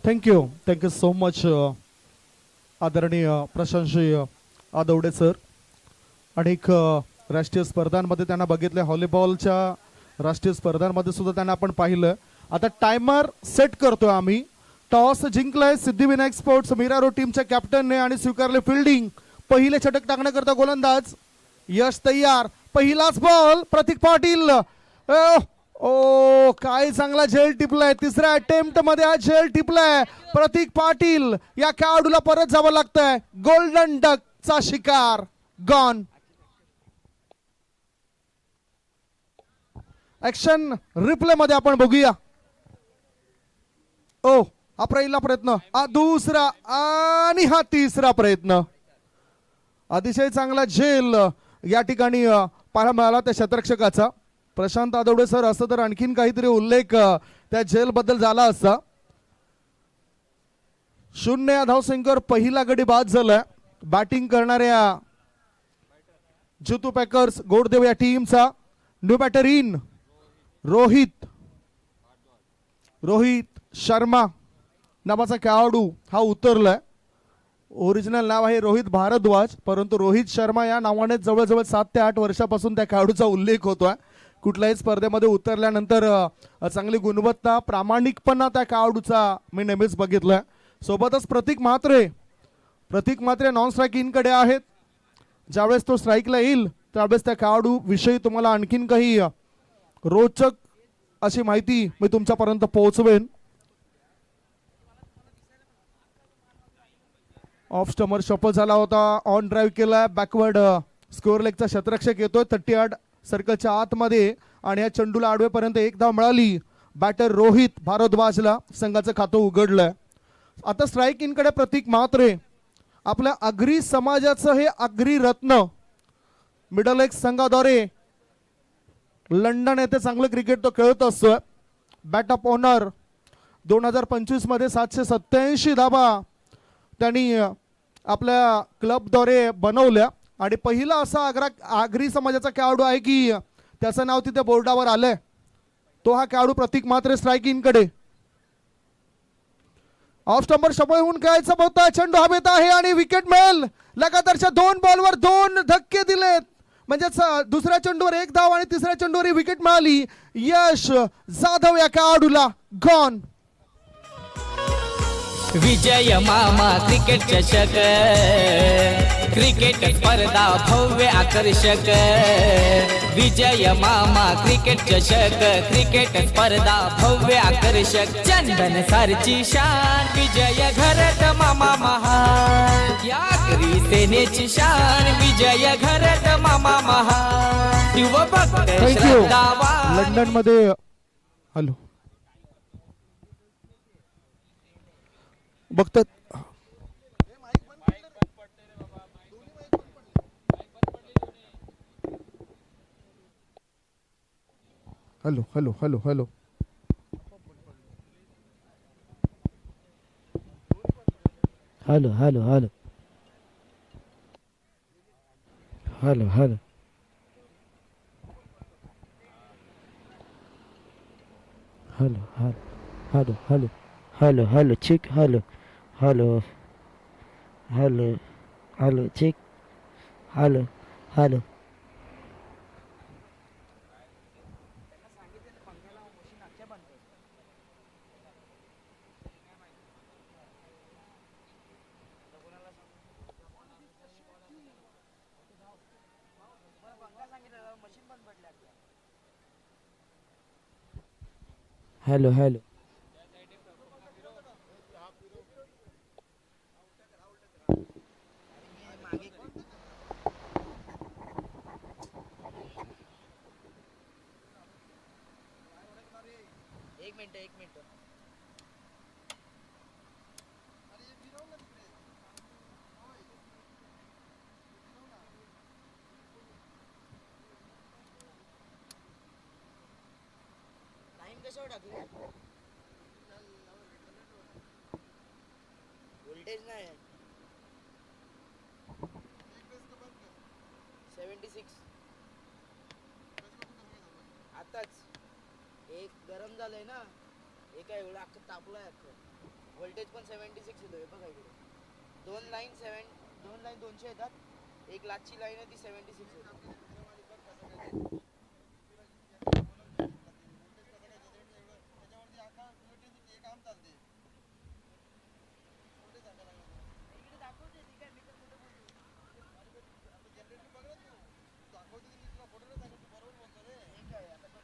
Thank you so much आदरणीय प्रशंसनीय आदवडे sir. अनेक राष्ट्रीय स्पर्धांमध्ये त्यांना बघितले, व्हॉलीबॉलच्या राष्ट्रीय स्पर्धांमध्ये सुद्धा त्यांना आपण पाहिलं. आता टायमर सेट करतोय आम्ही. टॉस जिंकलाय सिद्धिविनायक स्पोर्ट्स मीरारो टीमच्या कॅप्टनने आणि स्वीकारले फिल्डिंग. पहिले षटक टाकण्याकरता गोलंदाज यश तयार. पहिलाच बॉल प्रतीक पाटील. ओ काय चांगला झेल टिपलाय. तिसऱ्या अटेम्प्ट मध्ये हा झेल टिपलाय प्रतीक पाटील. या खेळाडूला परत जावं लागतंय. गोल्डन डक चा शिकार गॉन. ऍक्शन रिप्ले मध्ये आपण बघूया. ओ हा पहिला प्रयत्न, हा दुसरा आणि हा तिसरा प्रयत्न. अतिशय चांगला झेल या ठिकाणी पाहायला मिळाला त्या क्षेत्ररक्षकाचा. प्रशांत आदवडे सर असं तर आणखीन काहीतरी उल्लेख त्या झेल बद्दल झाला असता. 0 या धावसंख्येवर पहिला गडी बाद झालाय. बॅटिंग करणाऱ्या जुतू पॅकर्स गोडदेव या टीमचा new batter in Rohit Sharma नावाचा खेळाडू हा उतरलाय. ओरिजिनल नाव आहे रोहित भारद्वाज, परंतु रोहित शर्मा या नावाने जवळजवळ 7 ते 8 वर्षापासून त्या खेळाडूचा उल्लेख होतोय. कुठल्याही स्पर्धेमध्ये उतरल्यानंतर चांगली गुणवत्ता प्रामाणिकपणा त्या खेळाडूचा मी नेहमीच बघितलाय. सोबतच प्रतीक मात्रे नॉन स्ट्राईक इन कडे आहेत. ज्यावेळेस तो स्ट्राईकला येईल त्यावेळेस त्या खेळाडू विषयी तुम्हाला आणखीन काही रोचक अशी माहिती मी तुमच्यापर्यंत पोहोचवेन. ऑफ स्टमर शफल झाला होता. ऑन ड्राईव्ह केला. बॅकवर्ड स्कोअर लेगचा क्षेत्ररक्षक येतोय 38 सर्कलच्या आतमध्ये आणि या चेंडूला आडवेपर्यंत एक धाव मिळाली. बॅटर रोहित भारद्वाजला संघाचं खातं उघडलंय. आता स्ट्राईक इन कडे प्रतीक मात्रे. आपल्या आगरी समाजाचं हे आगरी रत्न मिडल एक्स संघाद्वारे लंडन येथे चांगलं क्रिकेट तो खेळत असतोय. बॅट ऑफ ऑनर 2025 मध्ये 787 धावा त्यांनी आपल्या क्लबद्वारे बनवल्या आणि पहिला असा आगरी समाजाचा खेळाडू आहे की त्याचं नाव तिथे बोर्डावर आलंय. तो हा खेळाडू प्रतीक मात्रे स्ट्राईक इन कडे. ऑफ स्टंपर शफल होऊन खेळायचा होता. चेंडू हवेत आहे आणि विकेट मिळेल. लगातारच्या 2 बॉलवर 2 धक्के दिलेत. म्हणजेच दुसऱ्या चेंडूवर 1 धाव आणि तिसऱ्या चेंडूवर विकेट मिळाली. यश जाधव या खेळाडूला गॉन. विजय मामा क्रिकेट चषक, क्रिकेट स्पर्धा भव्य आकर्षक. विजय मामा क्रिकेट चषक, क्रिकेट स्पर्धा भव्य आकर्षक. चंदन सरची शान विजय घरत मामा महान. या आगरी सेनेची शान विजय घरत मामा महान. युवभक्त श्रद्धावान. लंडन मध्ये हॅलो बघतात. Hello hello hello hello hello hello hello hello hello hello hello hello hello hello check. Hello hello hello hello check. Hello hello hello hello एक मिनिट. टाइम कशावर टाकले? व्होल्टेज नाही. 76 आताच एक गरम झालंय ना. हे काय एवढं अख्खं तापलंय अख्खं. व्होल्टेज पण 76 येतो. हे बघा इकडे. दोन लाईन 200 येतात. एक लाचची लाईन आहे ती 76 येते. इकडे दाखवते ती काय, मी तर कुठे बोलतो. हे काय आता बघ.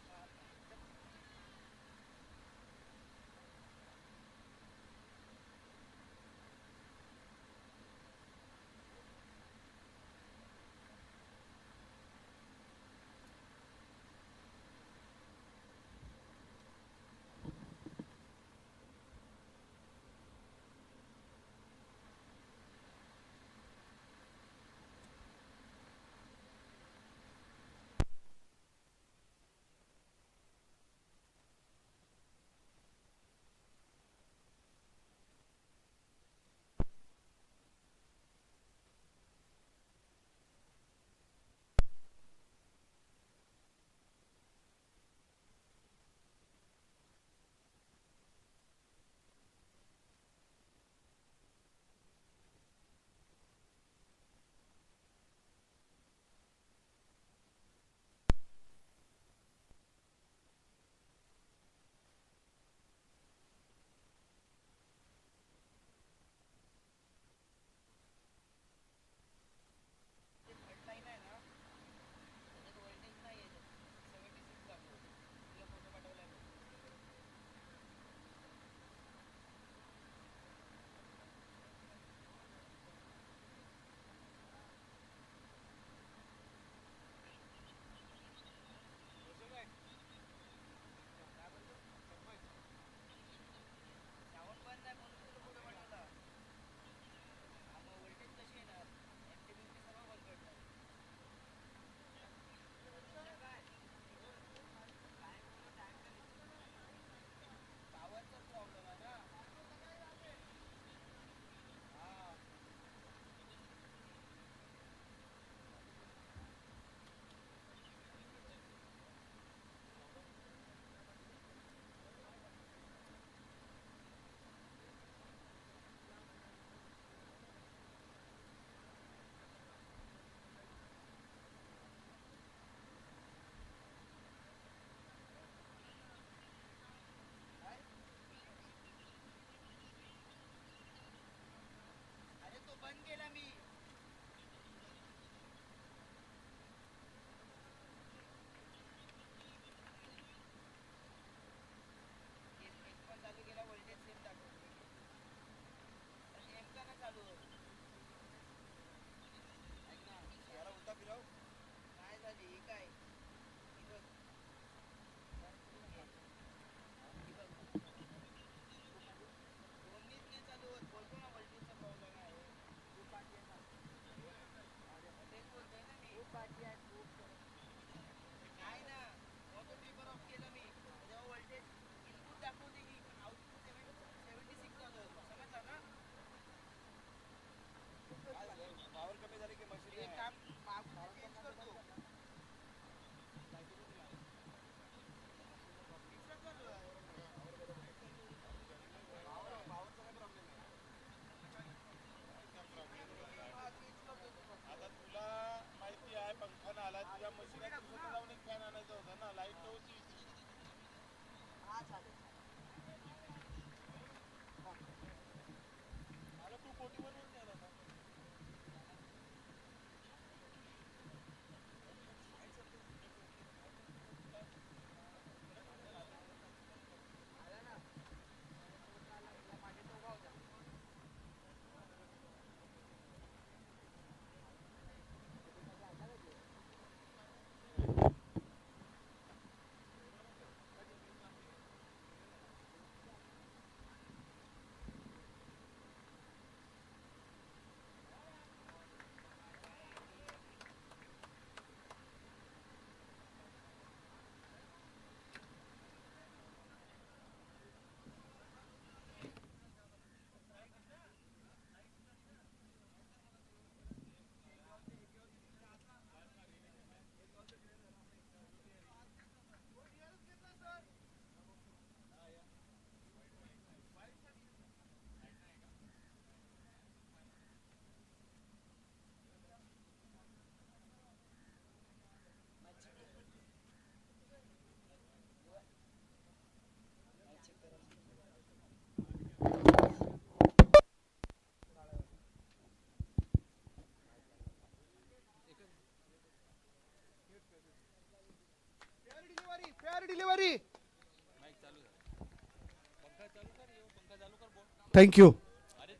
थँक्यू.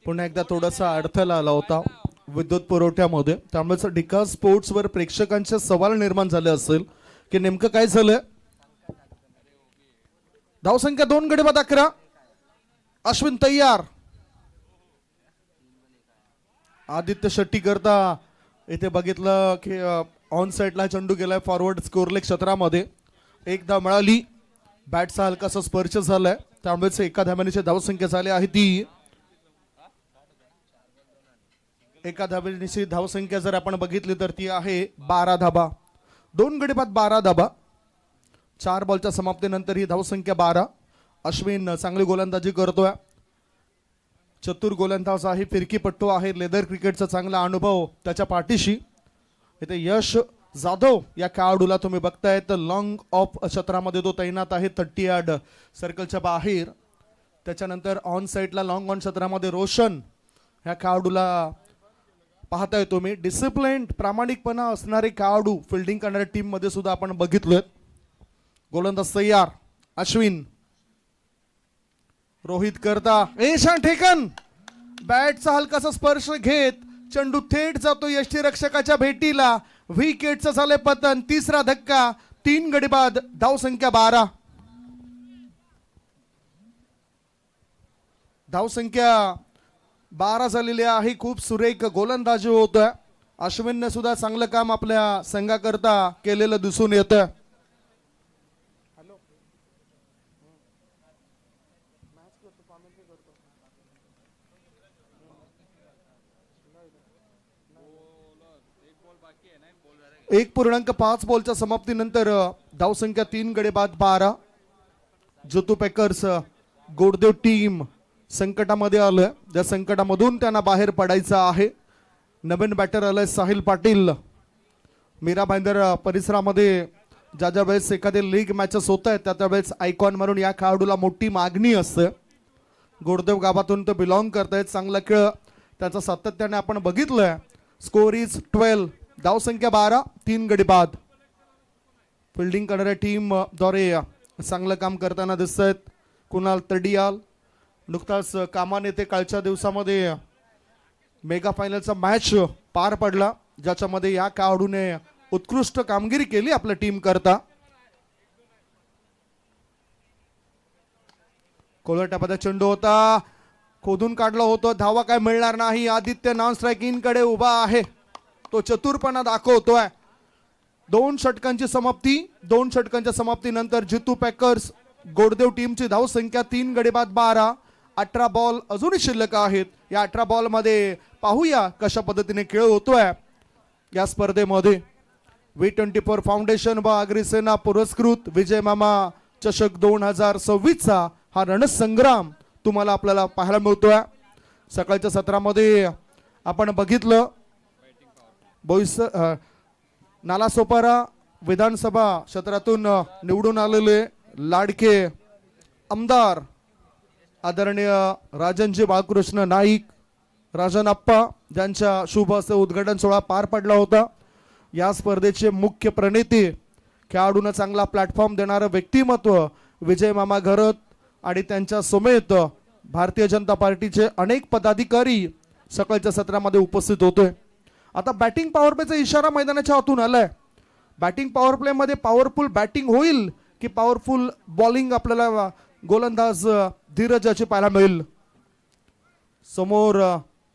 पुन्हा एकदा थोडासा अडथळा आला होता विद्युत पुरवठ्यामध्ये, त्यामुळे डिका स्पोर्ट्सवर प्रेक्षकांचे सवाल निर्माण झाले असेल की नेमकं काय झालंय. धावसंख्या 2 गडी बाद 11. अश्विन तयार. आदित्य शेट्टी करता इथे बघितलं की ऑन साइडला चेंडू गेलाय फॉरवर्ड स्कोर लेग क्षेत्रामध्ये. एकदा मिळाली, बॅटचा हलकासा स्पर्श झालाय, त्यामुळेच एका धाब्याची धावसंख्या झाली आहे ती. एका धाब्याची धावसंख्या जर आपण बघितली तर ती आहे 12 धाबा. 2 गडी बाद 12 धाबा. 4 बॉलच्या समाप्तीनंतर ही धावसंख्या 12. अश्विन चांगली गोलंदाजी करतोय, चतुर गोलंदाज आहे, फिरकीपट्टू आहे, लेदर क्रिकेटचा चांगला अनुभव त्याच्या पाठीशी. इथे यश जाधव या खेळाडूला तुम्ही बघताय तर लॉंग ऑफ क्षेत्रामध्ये तो तैनात आहे 30 यार्ड सर्कलच्या बाहेर. त्याच्यानंतर ऑन साइडला लॉंग ऑन क्षेत्रामध्ये रोशन ह्या खेळाडूला पाहताय तुम्ही. डिसिप्लिन प्रामाणिकपणा असणारे खेळाडू फिल्डिंग करणाऱ्या टीम मध्ये सुद्धा आपण बघितलोय. गोलंदाज तयार. अश्विन. रोहित करता ईशान ठेकन. बॅटचा हलकासा स्पर्श घेत चेंडू थेट जातो यष्टीरक्षकाच्या भेटीला. विकेटचं झाले पतन. तिसरा धक्का. 3 गडी बाद. धावसंख्या 12. धावसंख्या 12 झालेली आहे. खूप सुरेख गोलंदाजी होतोय. अश्विनने सुद्धा चांगलं काम आपल्या संघाकरता केलेलं दिसून येतं. एक 1.5 बॉलच्या समाप्तीनंतर धावसंख्या 3 गडी बाद 12. जोतू पॅकर्स गोडदेव टीम संकटामध्ये आलं, त्या संकटामधून त्यांना बाहेर पडायचं आहे. नवीन बॅटर आलाय साहिल पाटील. मीरा भाईंदर परिसरामध्ये ज्या ज्या वेळेस एखादे लीग मॅचेस होत आहेत त्या वेळेस आयकॉन म्हणून या खेळाडूला मोठी मागणी असते. गोडदेव गावातून तो बिलॉंग करतायत. चांगला खेळ त्याचा सातत्याने आपण बघितलंय. Score is 12. धावसंख्या 12. 3 गडी बाद. फिल्डिंग करणाऱ्या टीम द्वारे चांगलं काम करताना दिसत आहेत. कुणाल तडियाल नुकताच कामाने ते कालच्या दिवसामध्ये मेगा फायनलचा मॅच पार पडला, ज्याच्यामध्ये या खेळाडूने उत्कृष्ट कामगिरी केली आपल्या टीम करता. कोलट्यामध्ये चेंडू होता, खोदून काढला होतो, धावा काय मिळणार नाही. आदित्य नॉन स्ट्रायकिंग कडे उभा आहे, तो चतुरपणा दाखवतोय. 2 षटकांची समाप्ती. 2 षटकांच्या समाप्तीनंतर जितू पॅकर्स गोडदेव टीमची धावसंख्या 3 गडी बाद 12. 18 बॉल अजूनही शिल्लक आहेत. या 18 बॉल मध्ये पाहूया कशा पद्धतीने खेळ होतोय या स्पर्धेमध्ये. V24 फाउंडेशन व अग्रिसेना पुरस्कृत विजय मामा चषक 2026चा हा रणसंग्राम तुम्हाला आपल्याला पाहायला मिळतोय. सकाळच्या सत्रामध्ये आपण बघितलं बोईस नालासोपारा विधानसभा क्षेत्रातून निवडून आलेले लाडके आमदार आदरणीय राजनजी बाळकृष्ण नाईक राजन आप्पा ज्यांच्या शुभ हस्ते उद्घाटन सोहळा पार पडला होता. या स्पर्धेचे मुख्य प्रणेते, खेळाडूंना चांगला प्लॅटफॉर्म देणारं व्यक्तिमत्व विजय मामा घरत आणि त्यांच्या समेत भारतीय जनता पार्टीचे अनेक पदाधिकारी सकाळच्या सत्रामध्ये उपस्थित होते. आता बॅटिंग पॉवर प्लेचा इशारा मैदानाच्या आतून आलाय. बॅटिंग पॉवर प्ले मध्ये पॉवरफुल बॅटिंग होईल की पॉवरफुल बॉलिंग आपल्याला गोलंदाज धीरज याची पाहायला मिळेल. समोर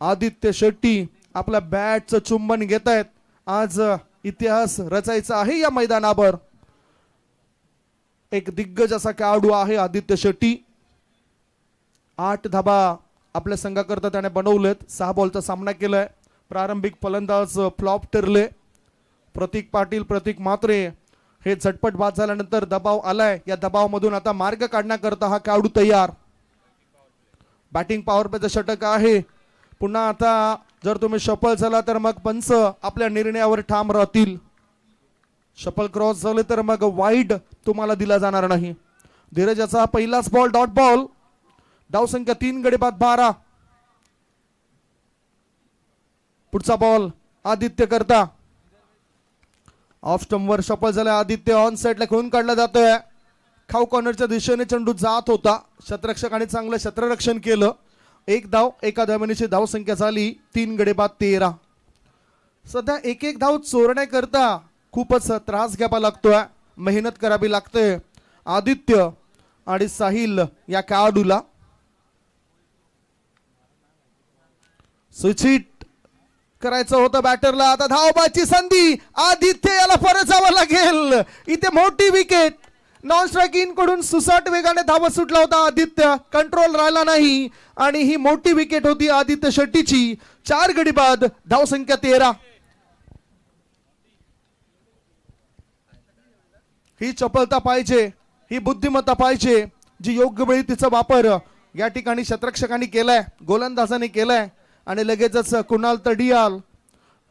आदित्य शेट्टी आपल्या बॅटचं चुंबन घेत आहेत. आज इतिहास रचायचा आहे या मैदानावर. एक दिग्गज असा खेळाडू आहे आदित्य शेट्टी. 8 धाबा आपल्या संघाकरता त्याने बनवलेत. 6 बॉलचा सामना केलाय. प्रारंभिक फलंदाज फ्लॉप ठरले. प्रतीक पाटील, प्रतीक म्हात्रे हे झटपट बाद झाल्यानंतर दबाव आलाय. या दबावामधून आता मार्ग काढण्याकरता हा खेळाडू तयार. बॅटिंग पॉवर प्लेचं षटक आहे. पुन्हा आता जर तुम्ही सफल झाला तर मग पंच आपल्या निर्णयावर ठाम राहतील. शफल क्रॉस झाले तर मग वाईड तुम्हाला दिला जाणार नाही. धीरज याचा पहिलाच बॉल डॉट बॉल. धावसंख्या 3 गडी बाद 12. पुढचा बॉल आदित्य करता. ऑफ स्टंपवर सफल झाला आदित्य. ऑन साइडला खेळून काढला जातोय. खाऊ कॉर्नरच्या दिशेने चेंडू जात होता. क्षेत्ररक्षकाने चांगलं क्षेत्ररक्षण केलं एक धाव, एका धावणीची धाव संख्या झाली 3 गडी बाद 13. सध्या एक एक धाव चोरण्याकरता खूपच त्रास घ्यावा लागतोय, मेहनत करावी लागते आदित्य आणि साहिल या खेळाडूला. स्विच करायचं होतं बॅटरला. आता धावबाची संधी, आदित्य याला परत जावं लागेल. इथे मोठी विकेट. नॉन स्ट्राईक इन कडून सुसाट वेगाने धावत सुटला होता आदित्य, कंट्रोल राहिला नाही आणि ही मोठी विकेट होती आदित्य शेट्टीची. 4 गडी बाद, धाव संख्या 13. ही चपलता पाहिजे, ही बुद्धिमत्ता पाहिजे, जी योग्य वेळी तिचा वापर या ठिकाणी शतरक्षकांनी केलाय, गोलंदाजांनी केलाय. आणि लगेचच कुणाल तडियाल,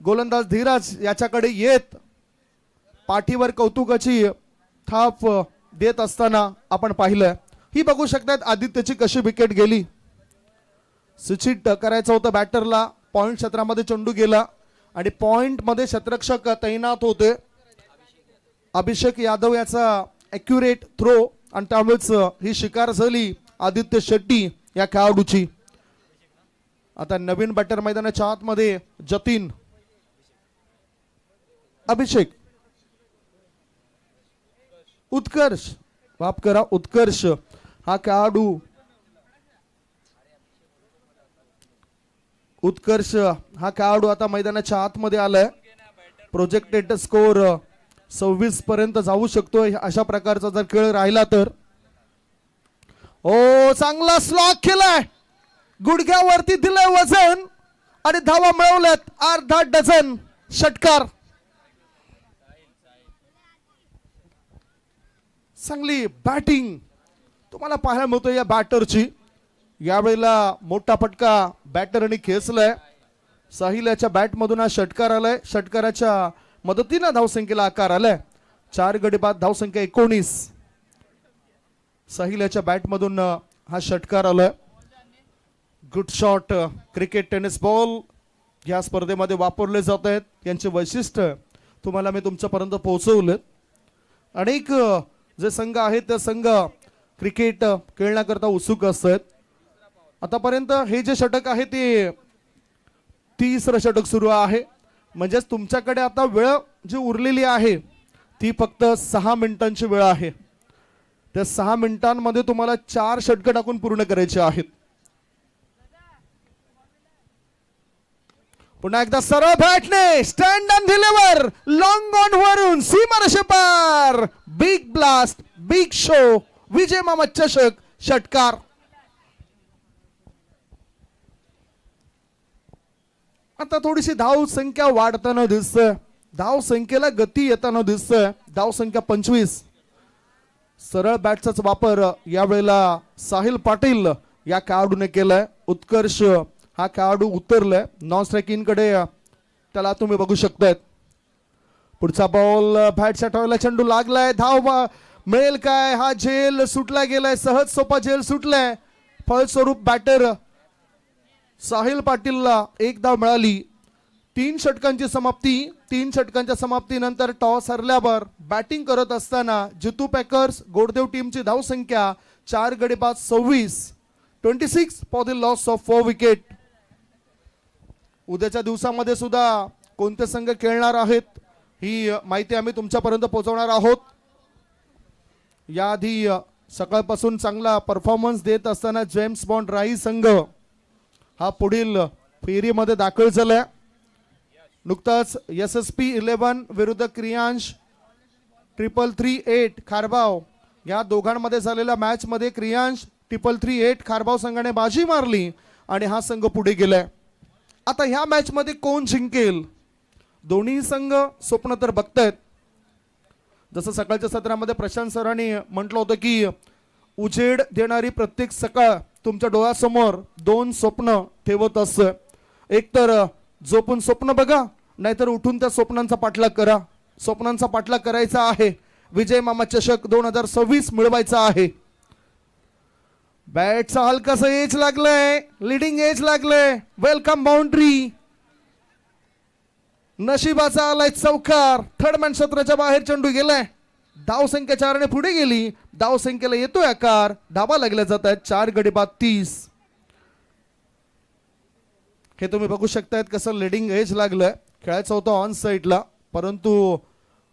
गोलंदाज धीरज याच्याकडे येत पाठीवर कौतुकाची थाप देत असताना आपण पाहिलं. ही बघू शकतात आदित्यची कशी विकेट गेली. स्विच करायचं होतं बॅटरला, पॉइंट क्षेत्रामध्ये चेंडू गेला आणि पॉइंट मध्ये शतरक्षक तैनात होते. अभिषेक यादव याचा ॲक्युरेट थ्रो आणि त्यामुळेच ही शिकार झाली आदित्य शेट्टी या खेळाडूची. आता नवीन बॅटर मैदानाच्या आतमध्ये जतीन, अभिषेक, उत्कर्ष, माफ करा उत्कर्ष हा खेळाडू. उत्कर्ष हा खेळाडू आता मैदानाच्या आतमध्ये आलाय. प्रोजेक्टेड स्कोर 26 पर्यंत जाऊ शकतो अशा प्रकारचा जर खेळ राहिला तर. ओ चांगला स्लॉक केलाय, गुडघ्यावरती दिलंय वजन आणि धावा मिळवल्यात अर्धा डझन. षटकार, चांगली बॅटिंग तुम्हाला पाहायला मिळतो या बॅटरची. यावेळेला मोठा फटका बॅटरने खेचलाय. साहिलाच्या बॅट मधून हा षटकार आलाय. षटकाराच्या मदतीने धावसंख्येला आकार आलाय. 4 गडी बाद, धावसंख्या 19. साहिलाच्या बॅट मधून हा षटकार आलाय. Good shot. Cricket, tennis ball या स्पर्धेमध्ये वापरले जात आहेत. यांचे वैशिष्ट्य तुम्हाला मी तुमच्यापर्यंत पोहोचवले. अनेक जे संघ आहेत ते संघ क्रिकेट खेळण्याकरता उत्सुक असतात. आतापर्यंत हे जे षटक आहे ते 30रं षटक सुरू आहे. म्हणजेच तुमच्याकडे आता वेळ जी उरलेली आहे ती फक्त 6 मिनिटांची वेळ आहे. त्या 6 मिनिटांमध्ये तुम्हाला 4 षटकं टाकून पूर्ण करायचे आहेत. पुन्हा एकदा सरळ बॅटने stand on deliver, long on वरून सीमारेषेपार. Big blast, big show, Vijay मामा चषक षटकार. आता थोडीशी धाव संख्या वाढताना दिसतंय, धाव संख्येला गती येताना दिसतंय. धाव संख्या 25. सरळ बॅटचाच वापर यावेळेला साहिल पाटील या खेळाडूने केलाय. उत्कर्ष हा खेळाडू उतरलाय नॉन स्ट्रायकिंग कडे, त्याला तुम्ही बघू शकताय. पुढचा बॉल बॅटच्या टॉयला चेंडू लागलाय. धाव मिळेल काय? हा झेल सुटला गेलाय, सहज सोपा झेल सुटलाय. फलस्वरूप बॅटर साहिल पाटीलला 1 धाव मिळाली. 3 षटकांची समाप्ती. 3 षटकांच्या समाप्तीनंतर टॉस हरल्यावर बॅटिंग करत असताना जितू पॅकर्स गोडदेव टीमची धाव संख्या 4 गडी बाद 26 for the loss of 4 wicket. उद्याच्या दिवसामध्ये सुद्धा कोणते संघ खेळणार आहेत ही माहिती आम्ही तुमच्यापर्यंत पोहोचवणार आहोत. याआधी सकाळपासून चांगला परफॉर्मन्स देत असताना जेम्स बॉन्ड राई संघ हा पुढील फेरीमध्ये दाखल झालाय. नुकताच SSP 11 विरुद्ध क्रियांश 338 खारबाव या दोघांमध्ये झालेल्या मॅच मध्ये क्रियांश 338 खारबाव संघाने बाजी मारली आणि हा संघ पुढे गेलाय. आता ह्या मॅच मध्ये कोण जिंकेल? दोन्ही संघ स्वप्न तर बघतायत. जसं सकाळच्या सत्रामध्ये प्रशांत सरांनी म्हटलं होतं की उजेड देणारी प्रत्येक सकाळ तुमच्या डोळ्यासमोर 2 स्वप्न ठेवत असतं. एक तर झोपून स्वप्न बघा, नाहीतर उठून त्या स्वप्नांचा पाठलाग करा. स्वप्नांचा पाठलाग करायचा आहे. विजय मामा चषक 2026 मिळवायचा आहे. बॅटचा हलकासा एज लागलाय, लिडिंग एज लागलाय. Welcome boundary. नशिबाचा आलाय चौकार. थर्ड मॅन क्षेत्राच्या बाहेर चेंडू गेलाय. धाव संख्या 4 ने पुढे गेली. धाव संख्येला येतोय आकार. धावा लागल्या जात आहेत. 4 गडी बाद 30. हे तुम्ही बघू शकतायत कसं लिडिंग एज लागलंय. खेळायचं होतं ऑन साईडला, परंतु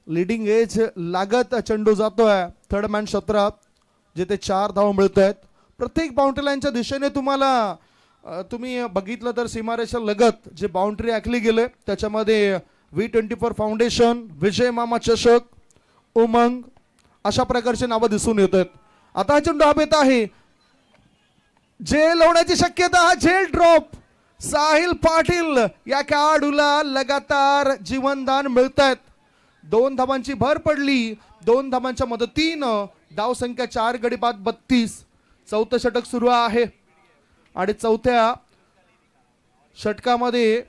लिडिंग एज लागत चेंडू जातोय थर्ड मॅन क्षेत्रात, जिथे 4 धाव मिळत आहेत. प्रत्येक बाउंड्री लाईनच्या दिशेने तुम्हाला तुम्ही बघितलं तर सीमारेषा लगत जे बाउंड्री आखली गेले त्याच्यामध्ये V24 फाउंडेशन, विजय मामा चषक, उमंग अशा प्रकारचे नावं दिसून येत आहेत. आता हा चेंडू हवेत आहे, झेल होण्याची शक्यता. हा झेल ड्रॉप. साहिल पाटील या खेळाडूला लगातार जीवनदान मिळत आहेत. 2 धावांची भर पडली. 2 धावांच्या मदतीनं धाव संख्या 4 गडी बाद 32. चौथं षटक सुरू आहे आणि चौथ्या षटकामध्ये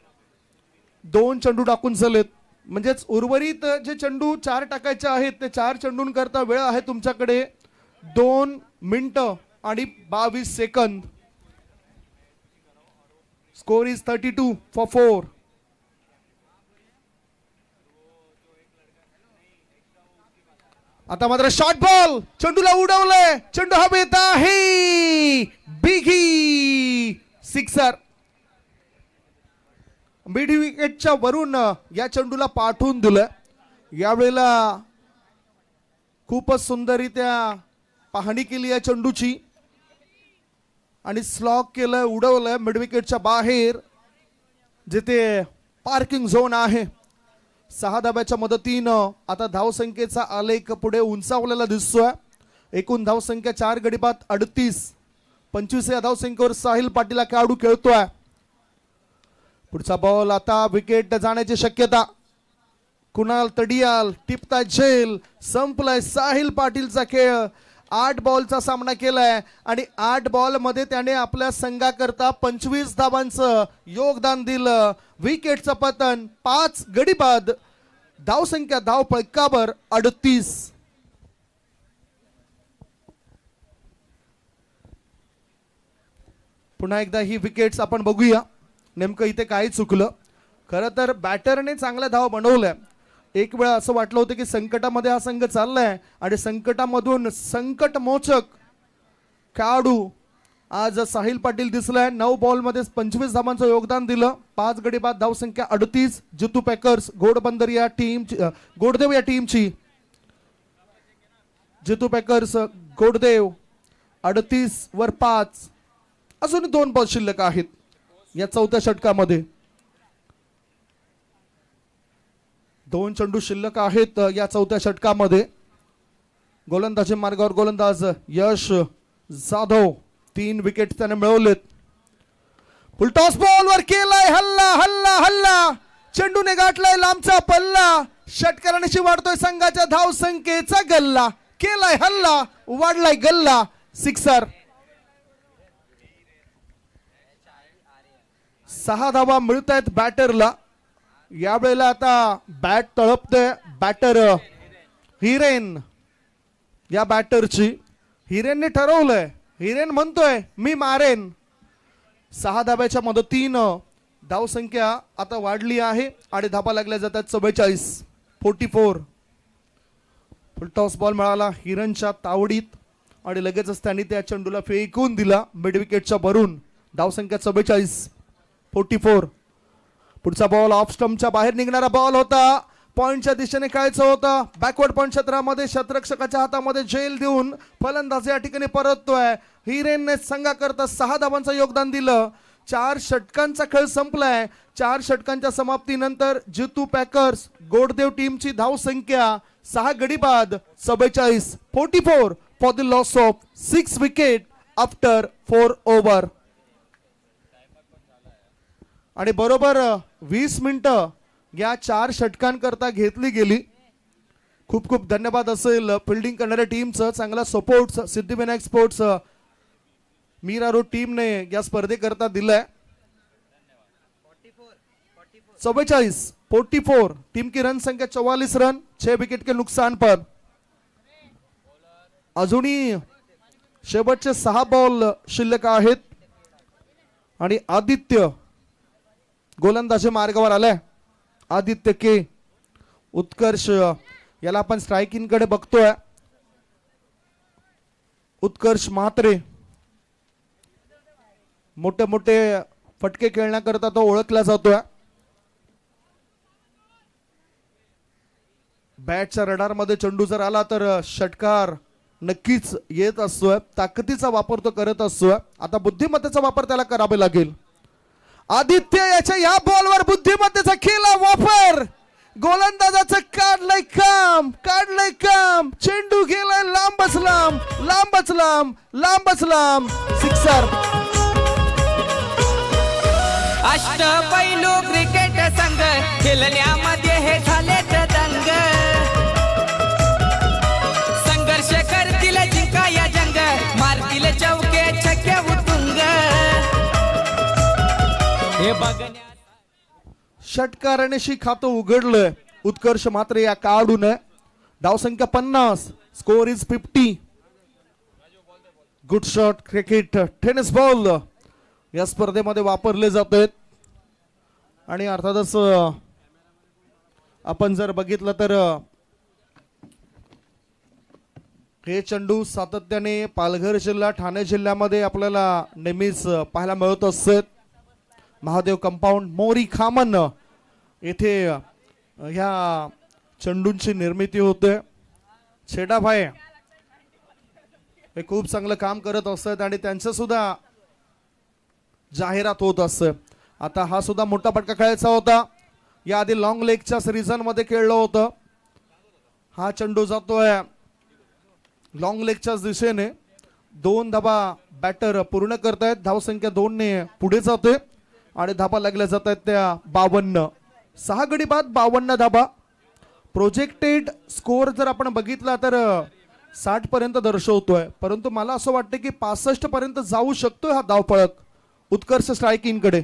2 चेंडू टाकून झालेत. म्हणजेच उर्वरित जे चेंडू 4 टाकायचे आहेत ते 4 चेंडूंकरता वेळ आहे तुमच्याकडे 2 मिनिटं आणि 22 सेकंद. Score is 32 for 4. आता मात्र शॉर्ट बॉल, चेंडूला उडवलंय, चेंडू हवेत आहे. बिगी सिक्सर. मिड विकेटच्या वरून या चेंडूला पाठवून दिलं. यावेळेला खूपच सुंदररित्या पाहणी केली या चेंडूची आणि स्लॉग केलं, उडवलं मिड विकेटच्या बाहेर, जिथे पार्किंग झोन आहे. 6 धाब्याच्या मदतीनं आता धावसंख्येचा आलेख पुढे उंचावलेला दिसतोय. एकूण धावसंख्या 4 गडी बाद 38. 25 या धावसंख्येवर साहिल पाटील हा खेळाडू खेळतोय. पुढचा बॉल, आता विकेट जाण्याची शक्यता. कुणाल तडियाल टिपता झेल. संपलाय साहिल पाटीलचा खेळ. 8 बॉलचा सामना केलाय आणि 8 बॉल मध्ये त्याने आपल्या संघाकरता 25 धावांचं योगदान दिलं. विकेटचं पतन, 5 गडी बाद, धावसंख्या धाव फलकावर 38. पुन्हा एकदा ही विकेट्स आपण बघूया नेमकं इथे काय चुकलं. खरं तर बॅटरने चांगल्या धाव बनवल्या. एक वेळा असं वाटलं होतं की संकटामध्ये हा संघ चाललाय आणि संकटामधून संकटमोचक खेळाडू आज साहिल पाटील दिसलाय. 9 बॉलमध्ये 25 धावांचं योगदान दिलं. 5 गडी बाद, धावसंख्या 38. जितू पॅकर्स घोडबंदर या टीम, गोडदेव या टीमची. जितू पॅकर्स गोडदेव 38 वर 5. अजून 2 बॉल शिल्लक आहेत या चौथ्या षटकामध्ये. 2 चेंडू शिल्लक आहेत या चौथ्या षटकामध्ये. गोलंदाजी मार्गावर गोलंदाज यश जाधव. 3 विकेट त्याने मिळवलेत. फुलटॉस बॉल वर केलाय, हल्ला हल्ला हल्ला, चेंडूने गाठलाय लांबचा पल्ला. षटकारांशी वाढतोय संघाच्या धाव संख्येचा गल्ला. केलाय हल्ला, वाढलाय गल्ला. सिक्सर. 6 धावा मिळत आहेत बॅटरला. यावेळेला आता बॅट तळपते. बॅटर हिरेन या बॅटरची. हिरेनने ठरवलंय, हिरेन म्हणतोय मी मारेन. 6 धाब्याच्या मदतीनं धावसंख्या आता वाढली आहे आणि धाबा लागल्या जातात 44. 44. फुलटॉस बॉल मिळाला हिरेनच्या तावडीत आणि लगेचच त्यांनी त्या चेंडूला फेकून दिला मिड विकेटच्या भरून. धावसंख्या 44. 44. पुढचा बॉल ऑफ स्टंपच्या बाहेर निघणारा बॉल होता. पॉइंटच्या दिशेने खेळायचं होतं. बॅकवर्ड पॉइंट क्षेत्रामध्ये शतरक्षकाच्या हातामध्ये झेल देऊन फलंदाज या ठिकाणी परततोय. हिरेनने संघाकरता 6 धावांचं योगदान दिलं. 4 षटकांचा खेळ संपलाय. 4 षटकांच्या समाप्तीनंतर जितू पॅकर्स गोडदेव टीमची धावसंख्या 6 गडी बाद 44. 44 for the loss of 6 wicket after 4 over. आणि बरोबर 20 मिनिटं या 4 षटकांकरता घेतली गेली. खूप खूप धन्यवाद असेल फिल्डिंग करणाऱ्या टीमचं. चांगला support Siddhivinayak sports Mira road टीमने या स्पर्धेकरता दिलाय. 44. 44. टीम की रन संख्या 44 रन, 6 विकेट के नुकसान पर. अजूनही शेवटचे 6 बॉल शिल्लक आहेत आणि आदित्य गोलंदाजी मार्गावर आलाय. आदित्य के. उत्कर्ष याला आपण स्ट्रायकिंग कडे बघतोय. उत्कर्ष म्हात्रे मोठे मोठे फटके खेळण्याकरता तो ओळखला जातोय. बॅटच्या रडारमध्ये चेंडू जर आला तर षटकार नक्कीच येत असतोय. ताकदीचा वापर तो करत असतोय. आता बुद्धिमत्तेचा वापर त्याला करावे लागेल. आदित्य याच्या या बॉलवर बुद्धिमत्तेचा केला वापर. गोलंदाजाचं काढलंय काम. चेंडू गेलाय लांबच लांब. सिक्सर. अष्टपैलू क्रिकेट संघ खेळण्यामध्ये हे झाले दंग. संघर्ष करतील जिंका या जंग. मारतील चौके छक्के उतुंग. हे बघण्या षटकारानेशी खातं उघडलंय उत्कर्ष. मात्र या काढून धावसंख्या 50. Score is 50. Good shot cricket tennis ball या स्पर्धेमध्ये वापरले जात आहेत. आणि अर्थातच आपण जर बघितलं तर हे चेंडू सातत्याने पालघर जिल्हा ठाणे जिल्ह्यामध्ये आपल्याला नेहमीच पाहायला मिळत असतात. महादेव कंपाऊंड मोरी खामन येथे ह्या चेंडूंची निर्मिती होते. छेडाभाई हे खूप चांगलं काम करत असतात आणि त्यांचं सुद्धा जाहिरात होत असते. आता हा सुद्धा मोठा फटका खेळायचा होता. याआधी लॉंग लेगच्या सीझन मध्ये खेळलं होतं. हा चेंडू जातोय लॉंग लेगच्याच दिशेने. 2 धाबा बॅटर पूर्ण करतायत. धावसंख्या 2 ने पुढे जाते आणि धाबा लागल्या जात आहेत त्या 52. 6 गडी बाद 52 धाबा. प्रोजेक्टेड स्कोर जर आपण बघितला तर 60 पर्यंत दर्शवतोय. परंतु मला असं वाटतं की 65 पर्यंत जाऊ शकतोय हा धावपळक उत्कर्ष स्ट्रायकिंग कडे.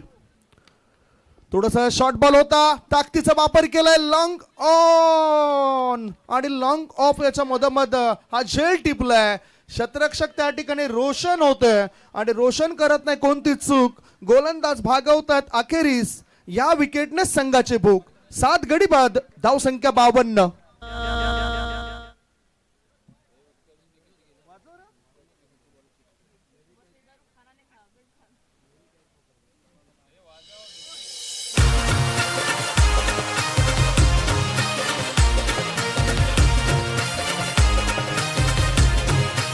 थोडासा शॉर्ट बॉल होता. ताकदीचा वापर केलाय. लॉंग ऑन आणि लॉंग ऑफ याच्या मधोमध हा झेल टिपलाय. क्षेत्ररक्षक त्या ठिकाणी रोशन होतोय आणि रोशन करत नाही कोणती चूक. गोलंदाज भागवतात. अखेरीस या विकेटने संघाचे भूक. 7 गडी बाद धावसंख्या 52.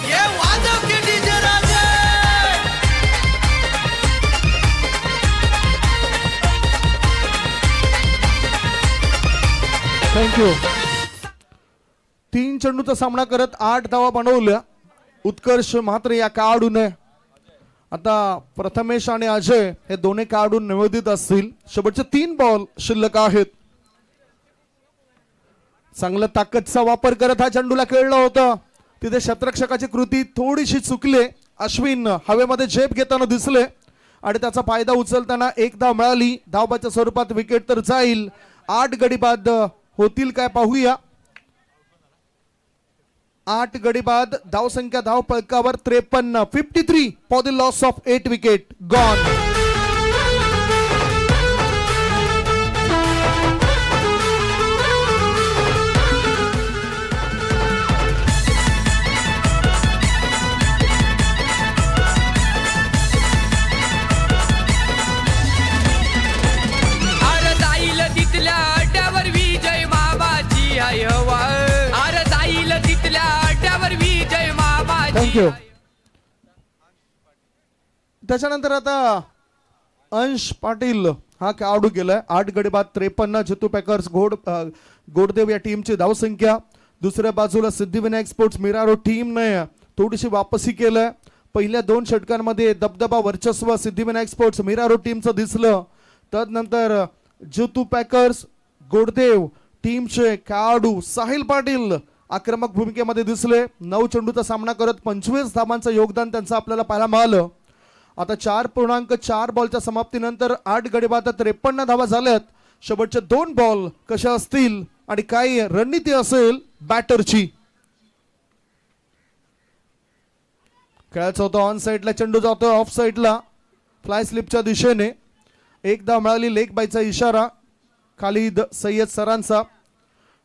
ये वादव के डीजे राजे. थँक्यू. 3 चेंडूचा सामना करत 8 धावा बनवल्या उत्कर्ष. मात्र या काढून आता प्रथमेश आणि अजय हे दोन्ही काढून निवेदित असतील. शेवटचे 3 बॉल शिल्लक आहेत. चांगला ताकदचा वापर करत हा चेंडूला खेळलं होतं. तिथे क्षेत्ररक्षकाची कृती थोडीशी चुकले. अश्विन हवेमध्ये झेप घेताना दिसले आणि त्याचा फायदा उचलताना 1 धाव मिळाली. धावबाच्या स्वरूपात विकेट तर जाईल. 8 गडी बाद होतील काय पाहूया. 8 गडी बाद. धावसंख्या धाव पळकावर 53. 53 for the loss of 8 wicket gone. अरे जाईल तिथल्या अड्ड्यावर विजय मामाची आहे हवा. अरे जाईल तिथल्या अड्ड्यावर विजय मामाची. थँक्यू. त्याच्यानंतर आता अंश पाटील हा खेळाडू गेलाय. 8 गडी बाद 53. जितू पॅकर्स गोडदेव या टीमची धावसंख्या. दुसऱ्या बाजूला सिद्धिविनायक स्पोर्ट्स मिरारो टीमने थोडीशी वापसी केलंय. पहिल्या 2 षटकांमध्ये दबदबा वर्चस्व सिद्धिविनायक स्पोर्ट्स मिरारो टीमचं दिसलं. तदनंतर जितू पॅकर्स गोडदेव टीमचे खेळाडू साहिल पाटील आक्रमक भूमिकेमध्ये दिसले. 9 चेंडूचा सामना करत 25 धावांचं योगदान त्यांचं आपल्याला पाहायला मिळालं. आता 4.4 बॉलच्या समाप्तीनंतर 8 गडी बाद 53 धावा झाल्यात. शेवटचे 2 बॉल कशा असतील आणि काय रणनीती असेल बॅटरची. खेळायचं होतं ऑन साईडला. चेंडू जातोय ऑफ साईडला फ्लाय स्लिपच्या दिशेने. 1 धाव मिळाली. लेग बायचा इशारा खालिद सय्यद सरांचा.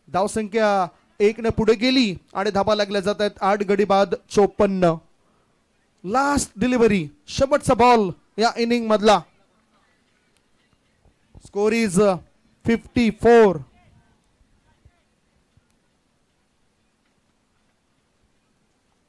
धावसंख्या 1 ने पुढे गेली आणि धाबा लागल्या जात आहेत. 8 गडी बाद 54. लास्ट डिलिव्हरी शेवटचा बॉल या इनिंग मधला. Score is 54.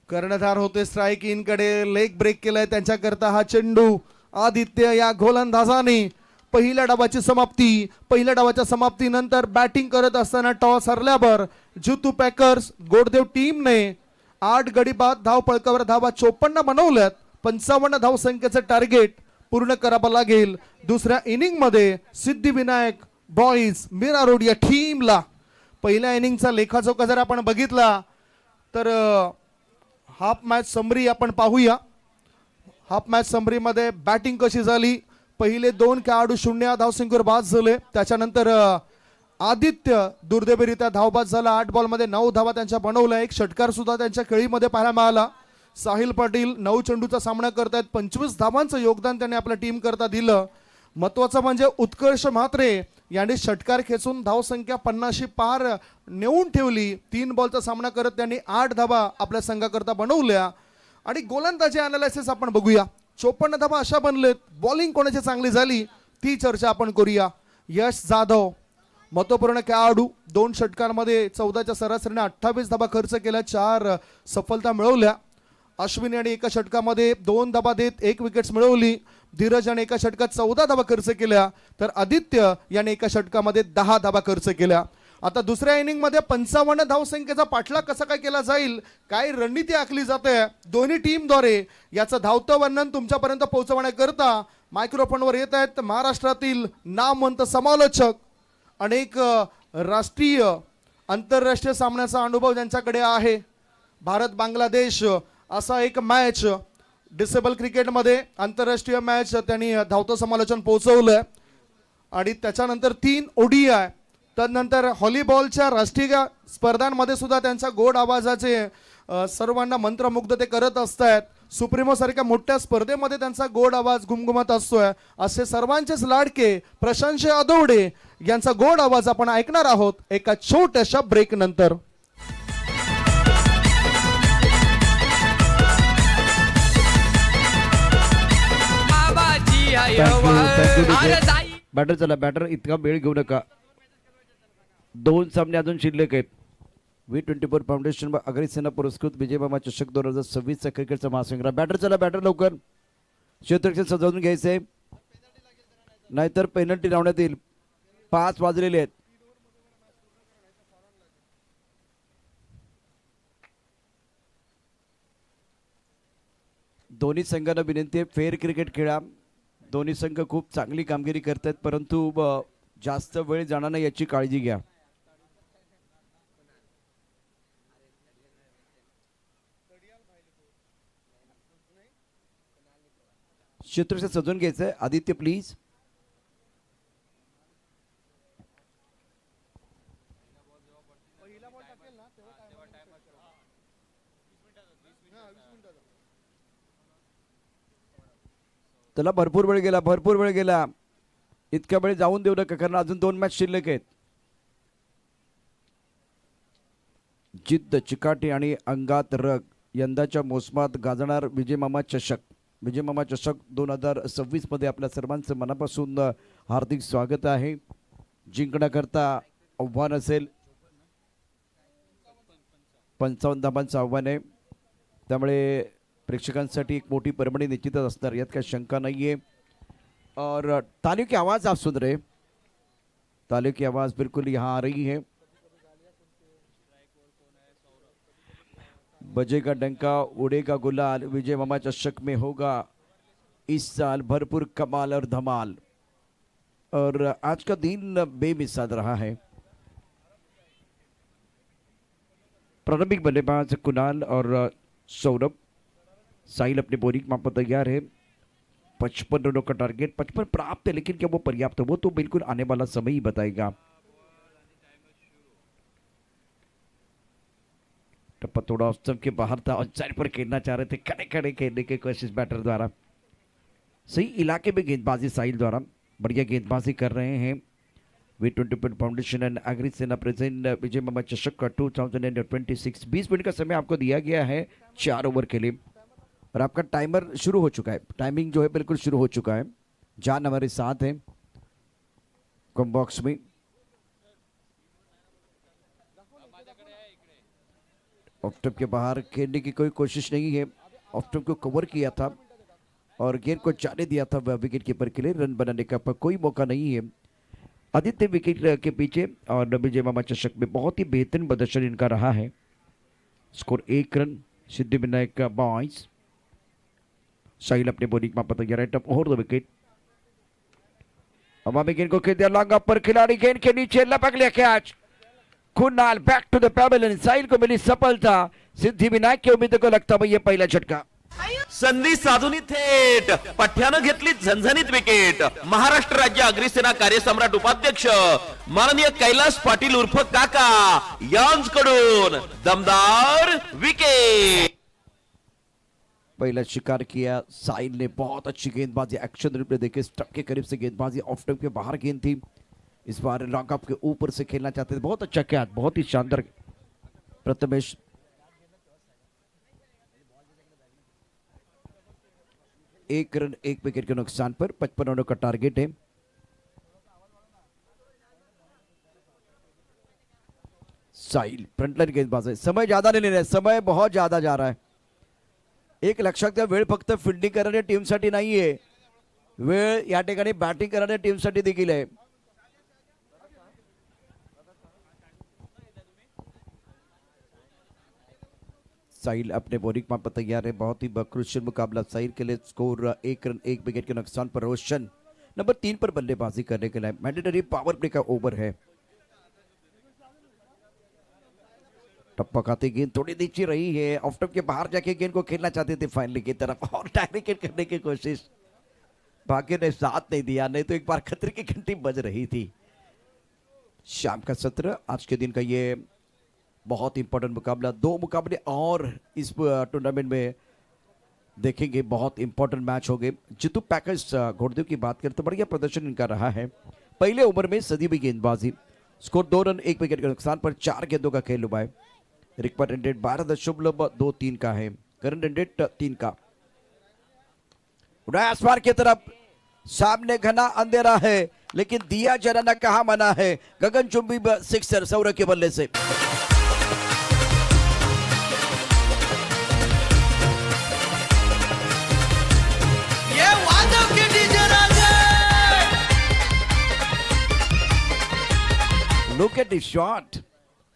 कर्णधार होते स्ट्राईक इन कडे. लेग ब्रेक केलाय त्यांच्याकरता हा चेंडू. आदित्य या गोलंदाजाने पहिल्या डावाची समाप्ती. पहिल्या डावाच्या समाप्तीनंतर बॅटिंग करत असताना टॉस हरल्यावर जुतू पॅकर्स गोडदेव टीमने 8 गडी बाद धाव पळकावर धावा 54 बनवल्यात. 55 धाव संख्येचं टार्गेट पूर्ण करावं लागेल. दुसऱ्या इनिंग मध्ये सिद्धिविनायक बॉईज मीरा रोड या टीमला पहिल्या इनिंगचा लेखाजोखा जर आपण बघितला तर हाफ मॅच समरी आपण पाहूया. हाफ मॅच समरीमध्ये बॅटिंग कशी झाली. पहिले 2 खेळाडू 0 धावसंख्येवर बाद झाले. त्याच्यानंतर आदित्य दुर्दैवीरित्या धावबाद झाला. 8 बॉलमध्ये 9 धावा त्यांच्या बनवल्या. एक षटकार सुद्धा त्यांच्या खेळीमध्ये पाहायला मिळाला. साहिल पाटील 9 चेंडूचा सामना करतायत. 25 धावांचं योगदान त्यांनी आपल्या टीम करता दिलं. महत्वाचं म्हणजे उत्कर्ष म्हात्रे यांनी षटकार खेचून धावसंख्या 50 पार नेऊन ठेवली. 3 बॉलचा सामना करत त्यांनी 8 धावा आपल्या संघाकरता बनवल्या. आणि गोलंदाजी अनालिसिस आपण बघूया. 54 धावा अशा बनलेत. बॉलिंग कोणाची चांगली झाली ती चर्चा आपण करूया. यश जाधव महत्वपूर्ण खेळाडू. 2 षटकांमध्ये 14च्या सरासरीने 28 धावा खर्च केल्या. 4 सफलता मिळवल्या. अश्विन यांनी एका षटकामध्ये 2 धावा देत 1 विकेट्स मिळवली. धीरज याने एका षटकात 14 धावा खर्च केल्या. तर आदित्य याने एका षटकामध्ये 10 धावा खर्च केल्या. आता दुसऱ्या इनिंग मध्ये 55 धावसंख्येचा पाठलाग कसा काय केला जाईल, काय रणनीती आखली जाते दोन्ही टीमद्वारे, याचं धावतं वर्णन तुमच्यापर्यंत पोहोचवण्याकरता मायक्रोफोनवर येत आहेत महाराष्ट्रातील नामवंत समालोचक. अनेक राष्ट्रीय आंतरराष्ट्रीय सामन्याचा अनुभव ज्यांच्याकडे आहे. भारत बांगलादेश असा एक मॅच डिसेबल क्रिकेटमध्ये आंतरराष्ट्रीय मॅच त्यांनी धावतं समालोचन पोहोचवलंय. आणि त्याच्यानंतर 3 ODI, त्यानंतर व्हॉलीबॉलच्या राष्ट्रीय स्पर्धांमध्ये सुद्धा त्यांच्या गोड आवाजाचे सर्वांना मंत्रमुग्ध ते करत असतात. सुप्रीमो सारख्या मोठ्या स्पर्धेमध्ये त्यांचा गोड आवाज घुमघुमत असतोय. असे सर्वांचेच लाडके प्रशांत अदौडे यांचा गोड आवाज आपण ऐकणार आहोत एका छोट्याशा ब्रेक नंतर. बॅटर चला, बॅटर इतका वेळ घेऊ नका. 2 सामने अजून शिल्लक आहेत. V24 फाउंडेशन अग्रसेना पुरस्कृत विजय मामा चषक 2026 चा क्रिकेटचा महासंग्राम. बॅटर चला, बॅटर लवकर क्षेत्ररक्षण सजवून घ्यायचंय, नाहीतर पेनल्टी लावण्यात येईल. 5 वाजलेले आहेत. दोन्ही संघांना विनंती आहे फेअर क्रिकेट खेळा. दोन्ही संघ खूप चांगली कामगिरी करतात, परंतु जास्त वेळ जाणार नाही याची काळजी घ्या. क्षेत्ररक्षण सजवून घ्यायचंय. आदित्य प्लीज. त्याला भरपूर वेळ गेला, भरपूर वेळ गेला. इतक्या वेळ जाऊन देऊ नका, कारण अजून 2 मॅच शिल्लक आहेत. जिद्द, चिकाटी आणि अंगात रग यंदाच्या मोसमात गाजणार विजय मामा चषक. विजय मामा चषक 2026 मध्ये आपल्या सर्वांचं मनापासून हार्दिक स्वागत आहे. जिंकण्याकरता आव्हान असेल. 55 धावांचं आव्हान आहे, त्यामुळे प्रेक्षकांसाठी एक मोठी परभणी निश्चितच असणार, यात काही शंका नाहीये. और तालियों की आवाज आप सुन रहे, तालियों की आवाज बिल्कुल यहाँ आ रही है. बजेगा डंका, उड़ेगा गुलाल, विजय मामा चषक में होगा इस साल भरपूर कमाल और धमाल. और आज का दिन बेमिसाल रहा है. प्रारंभिक बल्लेबाज कुणाल और सौरभ. साहिल अपने बोरिंग माप पर तैयार है. 55 रनों का टारगेट 55 प्राप्त है, लेकिन क्या वो पर्याप्त है वो तो बिल्कुल आने वाला समय ही बताएगा. टप्पा थोड़ा ऑफ स्टंप के बाहर था और साइड पर खेलना चाह रहे थे, खड़े खड़े खेलने की कोशिश बैटर द्वारा. सही इलाके में गेंदबाजी साहिल द्वारा, बढ़िया गेंदबाजी कर रहे हैं. V24 फाउंडेशन एंड अग्रसेना प्रेजेंट विजय मामा चषक का 2026 20 मिनट का समय आपको दिया गया है 4 ओवर के लिए. और आपका टाइमर शुरू हो चुका है. टाइमिंग जो है बिल्कुल शुरू हो चुका है. जान हमारे साथ हैं. कम बॉक्स में ऑफ स्टंप के बाहर खेलने की कोई कोशिश नहीं है। ऑफ स्टंप को कवर किया था और गेंद को जाने दिया था विकेट कीपर के लिए। रन बनाने का कोई मौका नहीं है आदित्य विकेट के पीछे। और विजय मामा चषक में बहुत ही बेहतरीन प्रदर्शन इनका रहा है। Score 1 run. सिद्धि विनायक का बॉयज। साहिल अपने बॉलिंग में पता right up over the wicket. हवा में गेंद को खेल दिया लॉन्ग अप पर, खिलाड़ी गेंद के नीचे लपक लिया catch. Kunal back to the pavilion. Sahil को मिली सफलता। सिद्धि विनायक के उम्मीद को लगता है ये पहला झटका। संधी साधूनी थेट पठ्यानं घेतली झणझणीत विकेट। महाराष्ट्र राज्य अग्निसेना कार्यसम्राट उपाध्यक्ष माननीय कैलास पाटील उर्फ काका यांकडून दमदार विकेट। पहला शिकार किया साहिल ने। बहुत अच्छी गेंदबाजी। एक्शन रिप्ले देखे स्टंप के करीब से गेंदबाजी। ऑफ स्टंप के बाहर गेंद थी। इस बार लॉन्ग अप के ऊपर से खेलना चाहते थे। बहुत अच्छा कैच, बहुत ही शानदार। प्रथमेश 1 रन 1 विकेट के नुकसान पर 55 रनों का टारगेट है। साहिल फ्रंटलाइन गेंदबाज है। समय ज्यादा नहीं ले रहे, समय बहुत ज्यादा जा रहा है। एक लक्षात घ्या, वेळ फक्त फिल्डिंग करणाऱ्या टीमसाठी नाहीये, वेळ या ठिकाणी बॅटिंग करणाऱ्या टीमसाठी देखील आहे। साहिल अपने बॉलिंग माप पर तैयार है। बहुत ही क्रुशियल मुकाबला साहिल के लिए। स्कोर 1 रन 1 विकेट के नुकसान पर रोशन नंबर 3 पर बल्लेबाजी करने के लिए। मैंडेटरी पावर प्ले का ओवर है। टप्पा खाती गेंद थोड़ी नीचे रही है। ऑफ स्टंप के बाहर जाके गेंद को खेलना चाहते थे फाइनली की तरफ और टाई विकेट करने की कोशिश, भाग्य ने साथ नहीं दिया, नहीं तो एक बार खतरे की घंटी बज रही थी। शाम का सत्र, आज के दिन का ये बहुत इंपॉर्टेंट मुकाबला। 2 मुकाबले और इस टूर्नामेंट में देखेंगे। बहुत इंपॉर्टेंट मैच हो गए। जितू पैकेज घोड़देव की बात करते बढ़िया प्रदर्शन इनका रहा है। पहले ओवर में सदी भी गेंदबाजी। स्कोर 2 रन 1 विकेट के नुकसान पर 4 गेंदों का खेल हुआ है। रिकॉर्ड रन रेट 12.23 का है। करंट रन रेट 3 का। उड़ाया आसमान की तरफ, सामने घना अंधेरा है लेकिन दिया जलाना कहां मना है। गगनचुंबी सिक्सर सौरभ के बल्ले से। ये वादों के डीजे राजे। Look at the shot.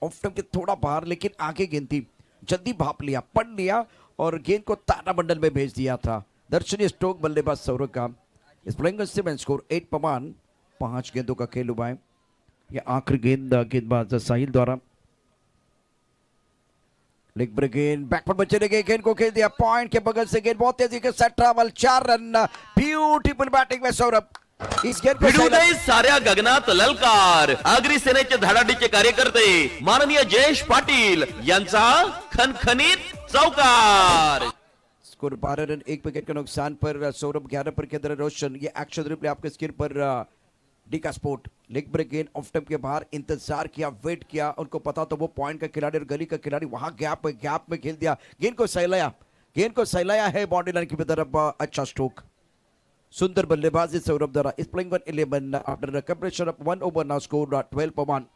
Off stump के थोड़ा बाहर लेकिन आगे गेंद थी। जल्दी भाप लिया, पढ़ लिया और गेंद को तारामंडल में भेज दिया था। दर्शनीय स्ट्रोक बल्लेबाज सौरभ का। इस प्लेइंग से स्कोर 8 पमान। 5 गेंदों का खेल हुआ है। यह आखिरी गेंद गेंदबाज साहिल द्वारा। लेग ब्रेक गेंद, बैक पर बच्चे लगे, गेंद को खेल दिया पॉइंट के बगल से। गेंद बहुत तेजी के साथ ट्रैवल। 4 रन। ब्यूटीफुल बैटिंग में सौरभ। इस गेंद को भिडूदय साऱ्या गगनात ललकार। अग्निसेनेचे धडाडीचे कार्यकर्ते माननीय जयेश पाटील यांचा खनखनीत चौकार। स्कोर 12 रन 1 विकेट के नुकसान पर सौरभ। 11 पर के अंदर रोशन। ये एक्शन रिप्ले आपके स्क्रीन पर डीका स्पोर्ट। लेग ब्रेक गेंद, ऑफ स्टंप के बाहर इंतजार किया, वेट किया। उनको पता तो वो पॉइंट का खिलाड़ी और गली का खिलाड़ी वहां गैप में खेल दिया। गेंद को सहलाया है बाउंड्री लाइन की तरफ। अच्छा स्ट्रोक, सुंदर बल्लेबाजी सौरभ द्वारा। इस playing 11 after completion of 1 over. Now score 12 point.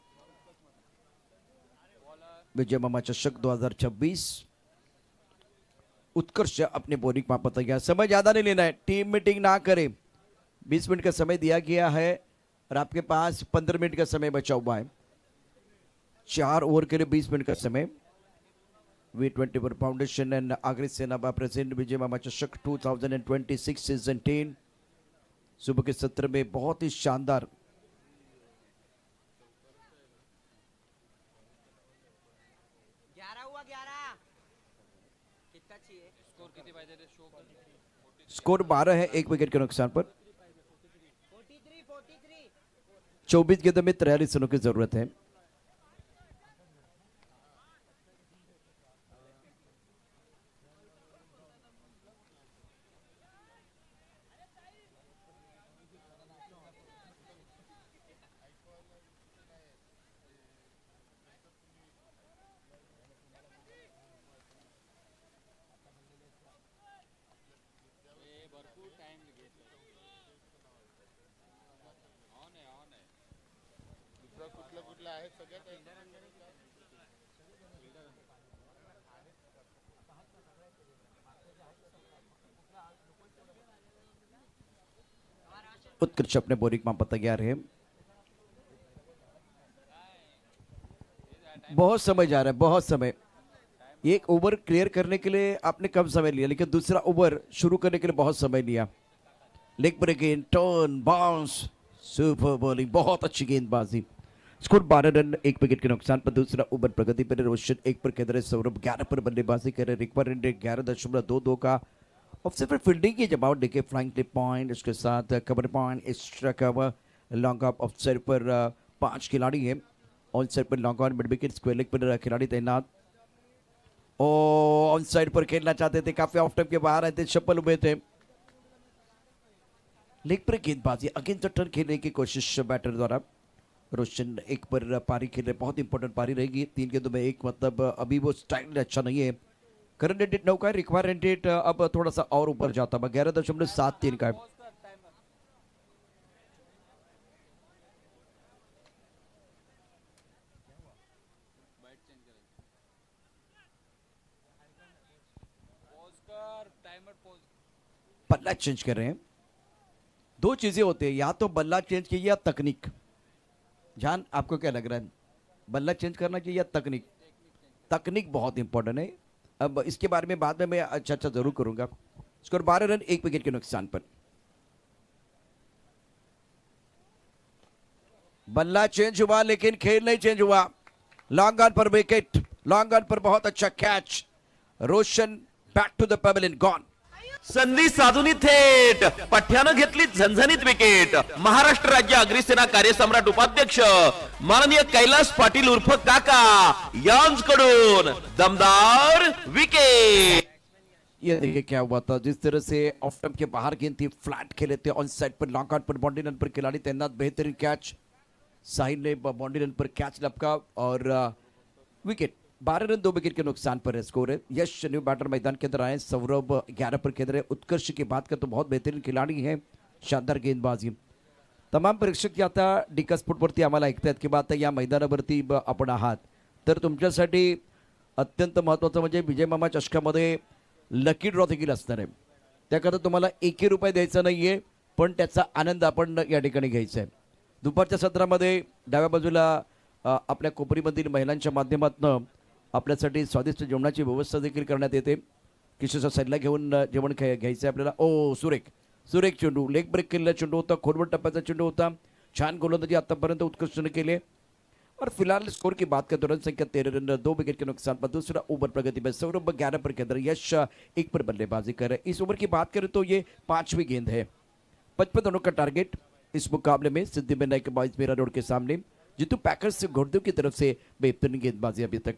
Vijay मामा चषक 2026 उत्कर्ष अपने बॉलिंग में पता गया। समय ज्यादा नहीं लेना है, टीम मीटिंग ना करें। 20 मिनट का समय दिया गया है और आपके पास 15 मिनट का समय बचा हुआ है। 4 ओवर के लिए 20 मिनट का समय। V24 फाउंडेशन एंड अग्निसेना प्रेसिडेंट विजय मामा चषक 2026 सीजन 10 सुबह के सत्र में बहुत ही शानदार। स्कोर 12 है 1 विकेट के नुकसान पर। 24 गेंदों में 43 रनों की जरूरत है। उत्कर्ष अपने बोरिक मां पर तैयार है। बहुत समय जा रहा है, बहुत समय। एक ओवर क्लियर करने के लिए आपने कम समय लिया, लेकिन दूसरा ओवर शुरू करने के लिए बहुत समय लिया। लेग पर गेंद, टर्न, बाउंस, सुपर बॉलिंग, बहुत अच्छी गेंदबाजी। स्कोर 12 रन, 1 विकेट के नुकसान पर। दूसरा ओवर प्रगति पर। रोशन 1 पर खेल रहे, सौरभ 11 पर बल्लेबाजी कर रहे। रिक्वायर्ड रेट 11.22 का। ऑफसेट पर फील्डिंग की जवाब देके फ्लाइंग क्लिप पॉइंट, उसके साथ cover point, extra cover, long off. Offside पर 5 खिलाड़ी हैं। ऑन साइड पर long on, mid wicket, square leg पर खिलाड़ी तैनात। ऑन साइड पर खेलना चाहते थे, काफी ऑफ टाइम के बाहर आए थे, चप्पल हुए थे। लेग पर गेंदबाजी अगेंस्ट द टर्न खेलने की कोशिश बैटर द्वारा। रोशन 1 पर पारी खेल रहे, बहुत इंपॉर्टेंट पारी रहेगी। 3 गेंदों में 1, मतलब अभी वो स्टाइल अच्छा नहीं है। करंट रेट 9 का है, रिक्वायर्ड रेट अब थोड़ा सा और ऊपर जाता है, 11.73 का है। बल्ला चेंज कर रहे हैं। 2 चीजें होती है, या तो बल्ला चेंज कीजिए या तकनीक। जान, आपको क्या लग रहा है, बल्ला चेंज करना चाहिए या तकनीक? तकनीक बहुत इंपॉर्टेंट है। अब इसके बारे में बाद में मैं अच्छा जरूर करूंगा। स्कोर 12 रन, 1 विकेट के नुकसान पर। बल्ला चेंज हुआ लेकिन खेल नहीं चेंज हुआ। लॉन्ग ऑन पर विकेट, लॉन्ग ऑन पर बहुत अच्छा catch. Roshan back to the pavilion, gone. संधी साधूनी थेट पठ्यानं घेतली झणझणीत विकेट। महाराष्ट्र राज्य अग्रिसेना कार्यसम्राट उपाध्यक्ष माननीय कैलास पाटील उर्फ काका यांकडून दमदार विकेट। ये देखिए क्या हुआ था, जिस तरह से ऑफ स्टंप के बाहर गेंद थी, फ्लैट खेले थे। ऑन साइड पर लॉन्ग आउट पर बाउंड्री रन पर खिलाड़ी तैनात। बेहतरीन कैच, साहिल ने बाउंड्री रन पर कैच लपका और विकेट। 12 रन 2 विकेट के नुकसान पर है स्कोर है। यश न्यू बैटर मैदान के अंदर आए। सौरभ 11 पर खेल रहे। उत्कर्ष की बात कर तो बहुत बेहतरीन खिलाडी है, शानदार गेंदबाजी। तमाम प्रेक्षक आता डिका स्पोर्टवरती आम्हाला ऐकतायत किंवा आता या मैदानावरती आपण आहात, तर तुमच्यासाठी अत्यंत महत्त्वाचं म्हणजे विजय मामा चषकामध्ये लकी ड्रॉ देखील असणार आहे। त्याकरता तुम्हाला 1 रुपये द्यायचा नाहीये, पण त्याचा आनंद आपण या ठिकाणी घ्यायचा आहे। दुपारच्या सत्रामध्ये डाव्या बाजूला आपल्या कोपरीमधील महिलांच्या माध्यमातून आपल्यासाठी स्वादिष्ट जेवणाची व्यवस्था देखील करण्यात येते। किशोरचा सल्ला घेऊन जेवण घ्यायचं आपल्याला। ओ सुरेख चेंडू, लेग ब्रेक केलेला चेंडू होता, खोलवर टप्प्याचा चेंडू होता। छान गोलंदाजी आतापर्यंत उत्कृष्टने केले। और फिलहाल स्कोर की बात करें तो रन संख्या 13 रन 2 विकेट के नुकसान पर। दूसरा ओवर प्रगति में सौरभ 11 पर खेल रहे, यश 1 पर बल्लेबाजी कर रहे। इस ओवर की बात करें तो ये 5वीं गेंद है। 55 रनों का टारगेट इस मुकाबले में। सिद्धिविनायक के बॉयज मेरा रोड के सामने जीतू पैकर्स घोड़दों की तरफ से बेहतरीन गेंदबाजी अभी तक।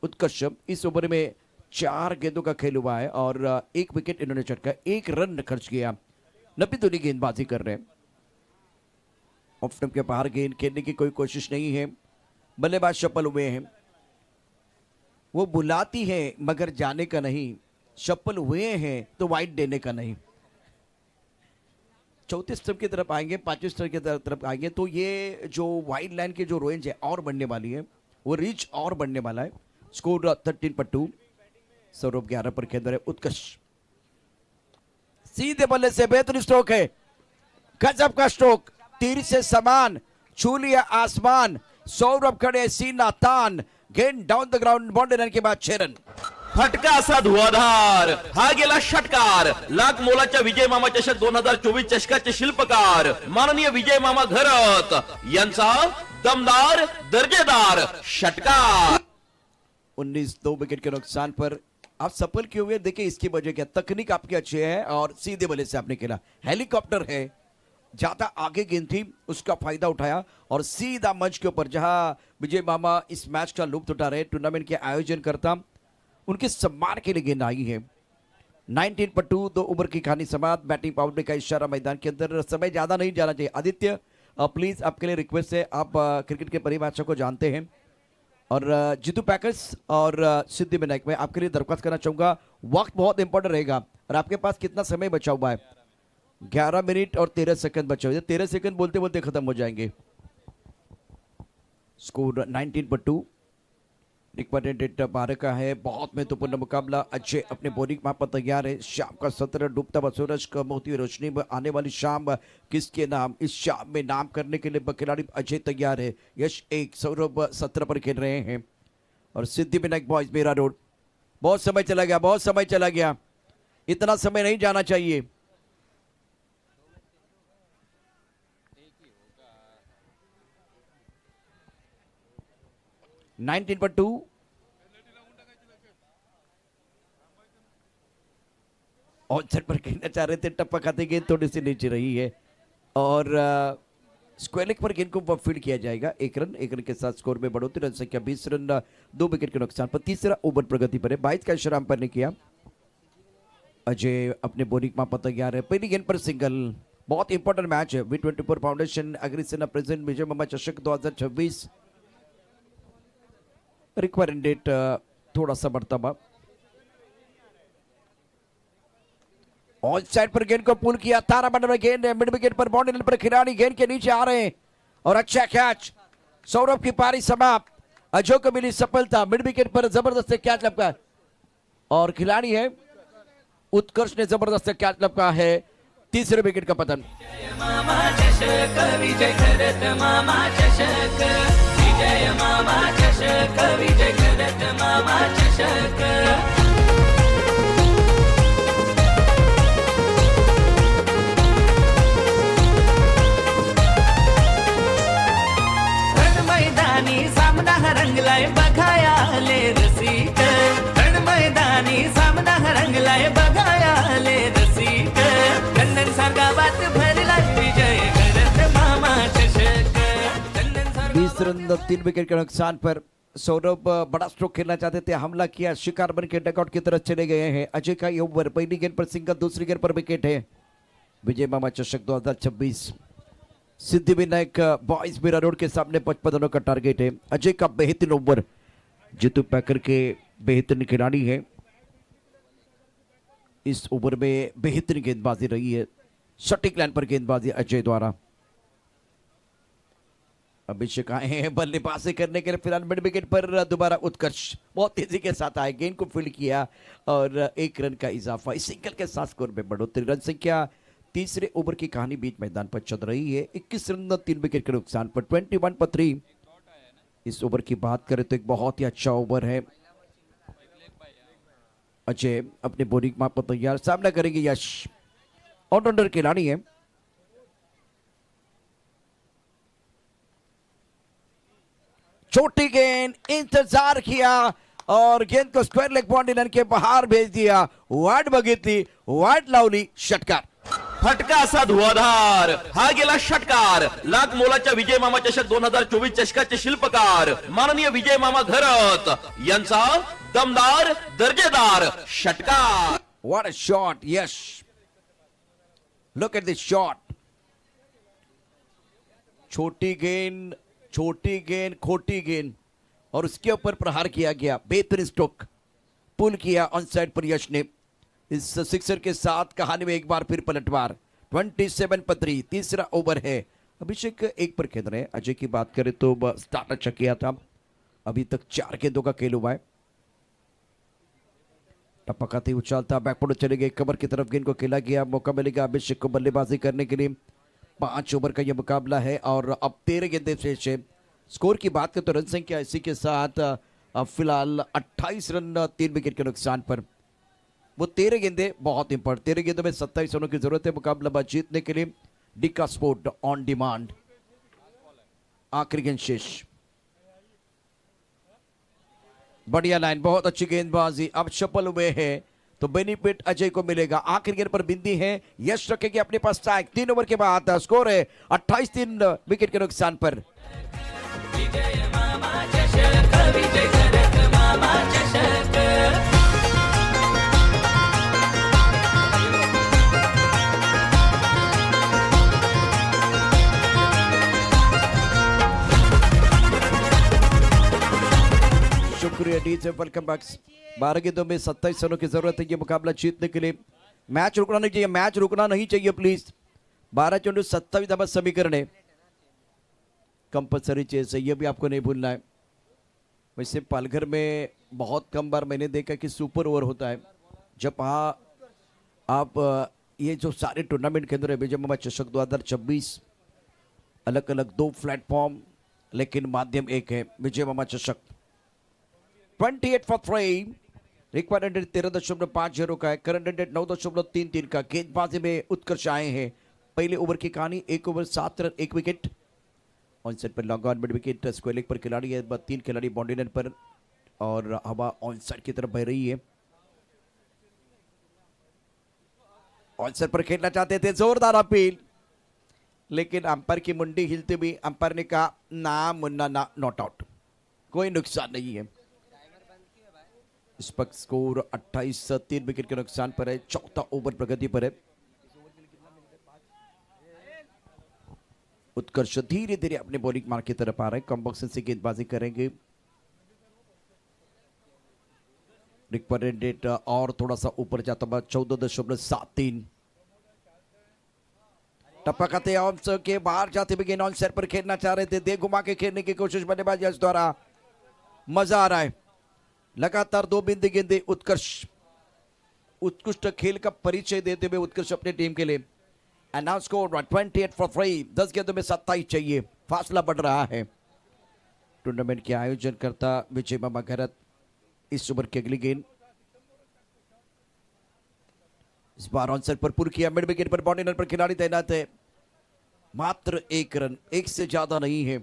उत्कर्ष इस ओवर में 4 गेंदों का खेल हुआ है और 1 विकेट इन्होंने चटका, 1 रन खर्च किया। नपी धोनी गेंदबाजी कर रहे हैं। ऑफ स्टंप के बाहर गेंद खेलने की कोई कोशिश नहीं है। बल्लेबाज सफल हुए हैं। वो बुलाती है मगर जाने का नहीं, सफल हुए हैं तो वाइड देने का नहीं। 34 स्टंप की तरफ आएंगे, 5वें स्टंप की तरफ आएंगे तो ये जो वाइड लाइन की जो रेंज है और बढ़ने वाली है, वो रीच और बढ़ने वाला है। स्कोर 13 पर 2। सौरभ 11 पर खेल रहे। उत्कर्ष सीधे बल्ले से बेहतरीन स्ट्रोक है, गजब का स्ट्रोक, तीर से समान, छू लिया आसमान। सौरभ खड़े, सीना तान, गेंद down the ground, boundary run के बाद 6 रन। फटका असा धुआधार, हा गेला षटकार। लाख मोलाच्या विजय मामा चषक 2024 चषकाचे शिल्पकार माननीय विजय मामा घरत यांचा दमदार दर्जेदार षटकार। 19 2 विकेट के नुकसान पर आप सफल क्यों हुए? देखिए इसकी वजह क्या, तकनीक आपकी अच्छी है और सीधे बल्ले से आपने खेला। हेलीकॉप्टर है, ज्यादा आगे गेंद थी, उसका फायदा उठाया और सीधा मंच के ऊपर जहां विजय मामा इस मैच का लुत्फ उठा रहे, टूर्नामेंट के आयोजन करता, उनके सम्मान के लिए गेंद आई है। 19 पर 2, 2 ओवर की कहानी समाप्त। बैटिंग पावर का इशारा मैदान के अंदर, समय ज्यादा नहीं जाना चाहिए। आदित्य प्लीज आपके लिए रिक्वेस्ट है, आप क्रिकेट के परिभाषा को जानते हैं और जीतू पैकर्स और सिद्धिविनायक में आपके लिए दरख्वास्त करना चाहूंगा, वक्त बहुत इंपॉर्टेंट रहेगा और आपके पास कितना समय बचा हुआ है? 11 मिनट और 13 सेकंड बचे हुए। 13 सेकंड बोलते बोलते खत्म हो जाएंगे। स्कोर 19/2। रिक्वायरमेंट 12 का है। बहुत महत्वपूर्ण मुकाबला। अजय अपने बॉलिंग वहां पर तैयार है। शाम का 17 डूबता हुआ सूरज का मोती रोशनी में आने वाली शाम किसके नाम, इस शाम में नाम करने के लिए खिलाड़ी अजय तैयार है। यश 1, सौरभ 17 पर खेल रहे हैं और सिद्धिविनायक बॉयज मेरा रोड। बहुत समय चला गया, बहुत समय चला गया, इतना समय नहीं जाना चाहिए। नाइनटीन पर 2 और छठ पर खेलना चाह रहे थे। टप्पा खाते गेंद थोड़ी सी नीचे रही है और स्क्वायर लेग पर गेंद को फील्ड किया जाएगा। 1 रन, 1 रन के साथ स्कोर में बढ़ोतरी। रन संख्या 20 रन, 2 विकेट के नुकसान पर। तीसरा ओवर प्रगति पर है। 22 का इशारा अंपायर ने किया। अजय अपने बॉलिंग में तैयार है। पहली गेंद पर सिंगल। बहुत इंपॉर्टेंट मैच है। V24 फाउंडेशन अग्रिसेना प्रेजेंट विजय मामा चषक 2026। रिक्वायरमेंट डेट थोड़ा सा बढ़ता हुआ। ऑन साइड पर गेंद को पुल किया। 18 बन में गेंद है। मिड विकेट पर बाउंड्री पर खिलाड़ी गेंद के नीचे आ रहे हैं और अच्छा कैच। सौरभ की पारी समाप्त। अजय को मिली सफलता। मिड विकेट पर जबरदस्त कैच लपका और खिलाड़ी है उत्कर्ष ने जबरदस्त कैच लपका है। तीसरे विकेट का पतन। मामा चषक विजय करत मामा चषक, विजय मामा चषक विजय करत मामा चषक। मैदानी सामना रंगलाय बघाया ले रसिक, मैदानी सामना रंगलाय बघाया ले रसिक। कन्नन सारखा बात भरला विजय करत मामा चषक। 20 रन 3 विकेट के नुकसान पर। सौरभ बड़ा स्ट्रोक खेलना चाहते थे, हमला किया, शिकार बन के डकआउट की तरफ चले गए हैं। अजय का ये ओवर। पहली गेंद पर सिंगल, दूसरी गेंद पर विकेट है। विजय मामा चषक 2026 सिद्धिविनायक बॉयज मेरा रोड के सामने 55 रनों का टारगेट है। अजय का बेहतरीन ओवर। जीतू पैकर के बेहतरीन खिलाड़ी है। इस ओवर में बेहतरीन गेंदबाजी रही है। सटीक लाइन पर गेंदबाजी अजय द्वारा। अभिषेक आए हैं बल्लेबाजी करने के लिए। फिलहाल मिड विकेट पर दोबारा उत्कर्ष बहुत तेजी के साथ आए, गेंद को फील्ड किया और 1 रन का इजाफा। इस सिंगल के साथ स्कोर में बढ़ोतरी। रन संख्या तीसरे ओवर की कहानी बीच मैदान पर चल रही है। 21 रन 3 विकेट के नुकसान पर। 21 पर 3। इस ओवर की बात करें तो एक बहुत ही अच्छा ओवर है। अजय अपने बॉलिंग माप पर तैयार, सामना करेंगे यश। ऑलराउंडर खिलाड़ी है। छोटी गेंद, इंतजार किया और गेंद को स्क्वायर लेग बाउंड्री लाइन के बाहर भेज दिया। वाट बघितली, वाट लावली, षटकार। फटका असा धुआधार हा गेला षटकार. लाख मोलाच्या विजय मामा चषक 2024 चषकाचे शिल्पकार माननीय विजय मामा घरत यांचा दमदार दर्जेदार षटकार. What a shot, yes. Look at this shot. छोटी गेंद, खोटी गेंद और उसके ऊपर प्रहार किया गया. बेहतरीन स्ट्रोक पुल किया ऑन साइड पर यश ने. इस सिक्सर के साथ कहानी में एक बार फिर पलटवार. 27 पर 3. तीसरा ओवर है. अभिषेक 1 पर खेल रहे हैं. अजय की बात करें तो स्टार्ट अच्छा किया था. अभी तक 4 गेंदों का खेल हुआ है. टपकाते उछालता बैकफुट चले गए. कमर की तरफ गेंद को खेला गया. मौका मिलेगा अभिषेक को बल्लेबाजी करने के लिए. 5 ओवर का यह मुकाबला है और अब 13 गेंदें शेष है. स्कोर की बात करें तो रन संख्या इसी के साथ फिलहाल 28 रन 3 विकेट के नुकसान पर. वो 13 गेंदें बहुत इंपॉर्टेंट. 13 गेंदों में 27 रनों की जरूरत है मुकाबला जीतने के लिए. डिका स्पोर्ट ऑन डिमांड. आखिरी गेंद शेष. बढ़िया लाइन, बहुत अच्छी गेंदबाजी. अब सफल हुए हैं तो बेनिफिट अजय को मिलेगा. आखिरी गेंद पर बिंदी है. यश रखेंगे अपने पास स्ट्राइक. 3 ओवर के बाद स्कोर है 28-3 विकेट के नुकसान पर. विजय मामा चषक विजय करत मामा चषक. शुक्रिया डीजे. Welcome back. 12 गेंदों में 27 रनों की जरूरत है ये मुकाबला जीतने के लिए. मैच रुकना नहीं चाहिए, मैच रुकना नहीं चाहिए प्लीज. 12 चेंडू 27 धावा समीकरण है. कंपलसरी चेस है, ये भी आपको नहीं भूलना है। वैसे पालघर में बहुत कम बार मैंने देखा कि सुपर ओवर होता है। जब हाँ आप ये जो सारे टूर्नामेंट के अंदर है, विजय मामा चषक 2026 अलग अलग 2 प्लेटफॉर्म लेकिन माध्यम एक है, विजय मामा चषक 28 फॉर 3, रिक्वायर्ड 13.50 का है, करंट 9.33 का। गेंदबाजी में उत्कर्ष आए हैं। पहले ओवर की कहानी, 1 over 7 run 1 wicket. On side पर long on mid wicket, square leg पर खिलाड़ी है, 3 खिलाड़ी बाउंड्री लाइन पर और हवा ऑन साइड की तरफ बह रही है। ऑन साइड पर खेलना चाहते थे, जोरदार अपील, लेकिन अंपायर की मुंडी हिलते भी अंपायर ने कहा ना मुन्ना ना, नॉट आउट, कोई नुकसान नहीं है। इस वक्त स्कोर 28-3 विकेट के नुकसान पर है। चौथा ओवर प्रगति पर है। उत्कर्ष धीरे धीरे अपने बॉलिंग मार्क की तरफ आ रहे हैं, कम बॉक्स से गेंदबाजी करेंगे। रिक्वायर्ड रेट और थोड़ा सा ऊपर जाता हुआ 14.73। टपकाते ऑफ के बाहर जाते हुए गेंद ऑन साइड पर खेलना चाह रहे थे, दे घुमा के खेलने की कोशिश बल्लेबाजी द्वारा, मजा आ रहा है। लगातार 2 बिंदी गेंदे उत्कर्ष, उत्कृष्ट खेल का परिचय देते हुए उत्कर्ष अपने टीम के लिए। एंड नाउ स्कोर 28 फॉर 3, 10 गेंदों में 27 चाहिए, फासला बढ़ रहा है। टूर्नामेंट के आयोजन करता विजय मामा घरत। इस ओवर की अगली गेंद इस बार ऑन साइड पर पूरी किया, मिड विकेट पर बाउंड्री लाइन पर खिलाड़ी तैनात है। मात्र 1 रन, 1 से ज्यादा नहीं है।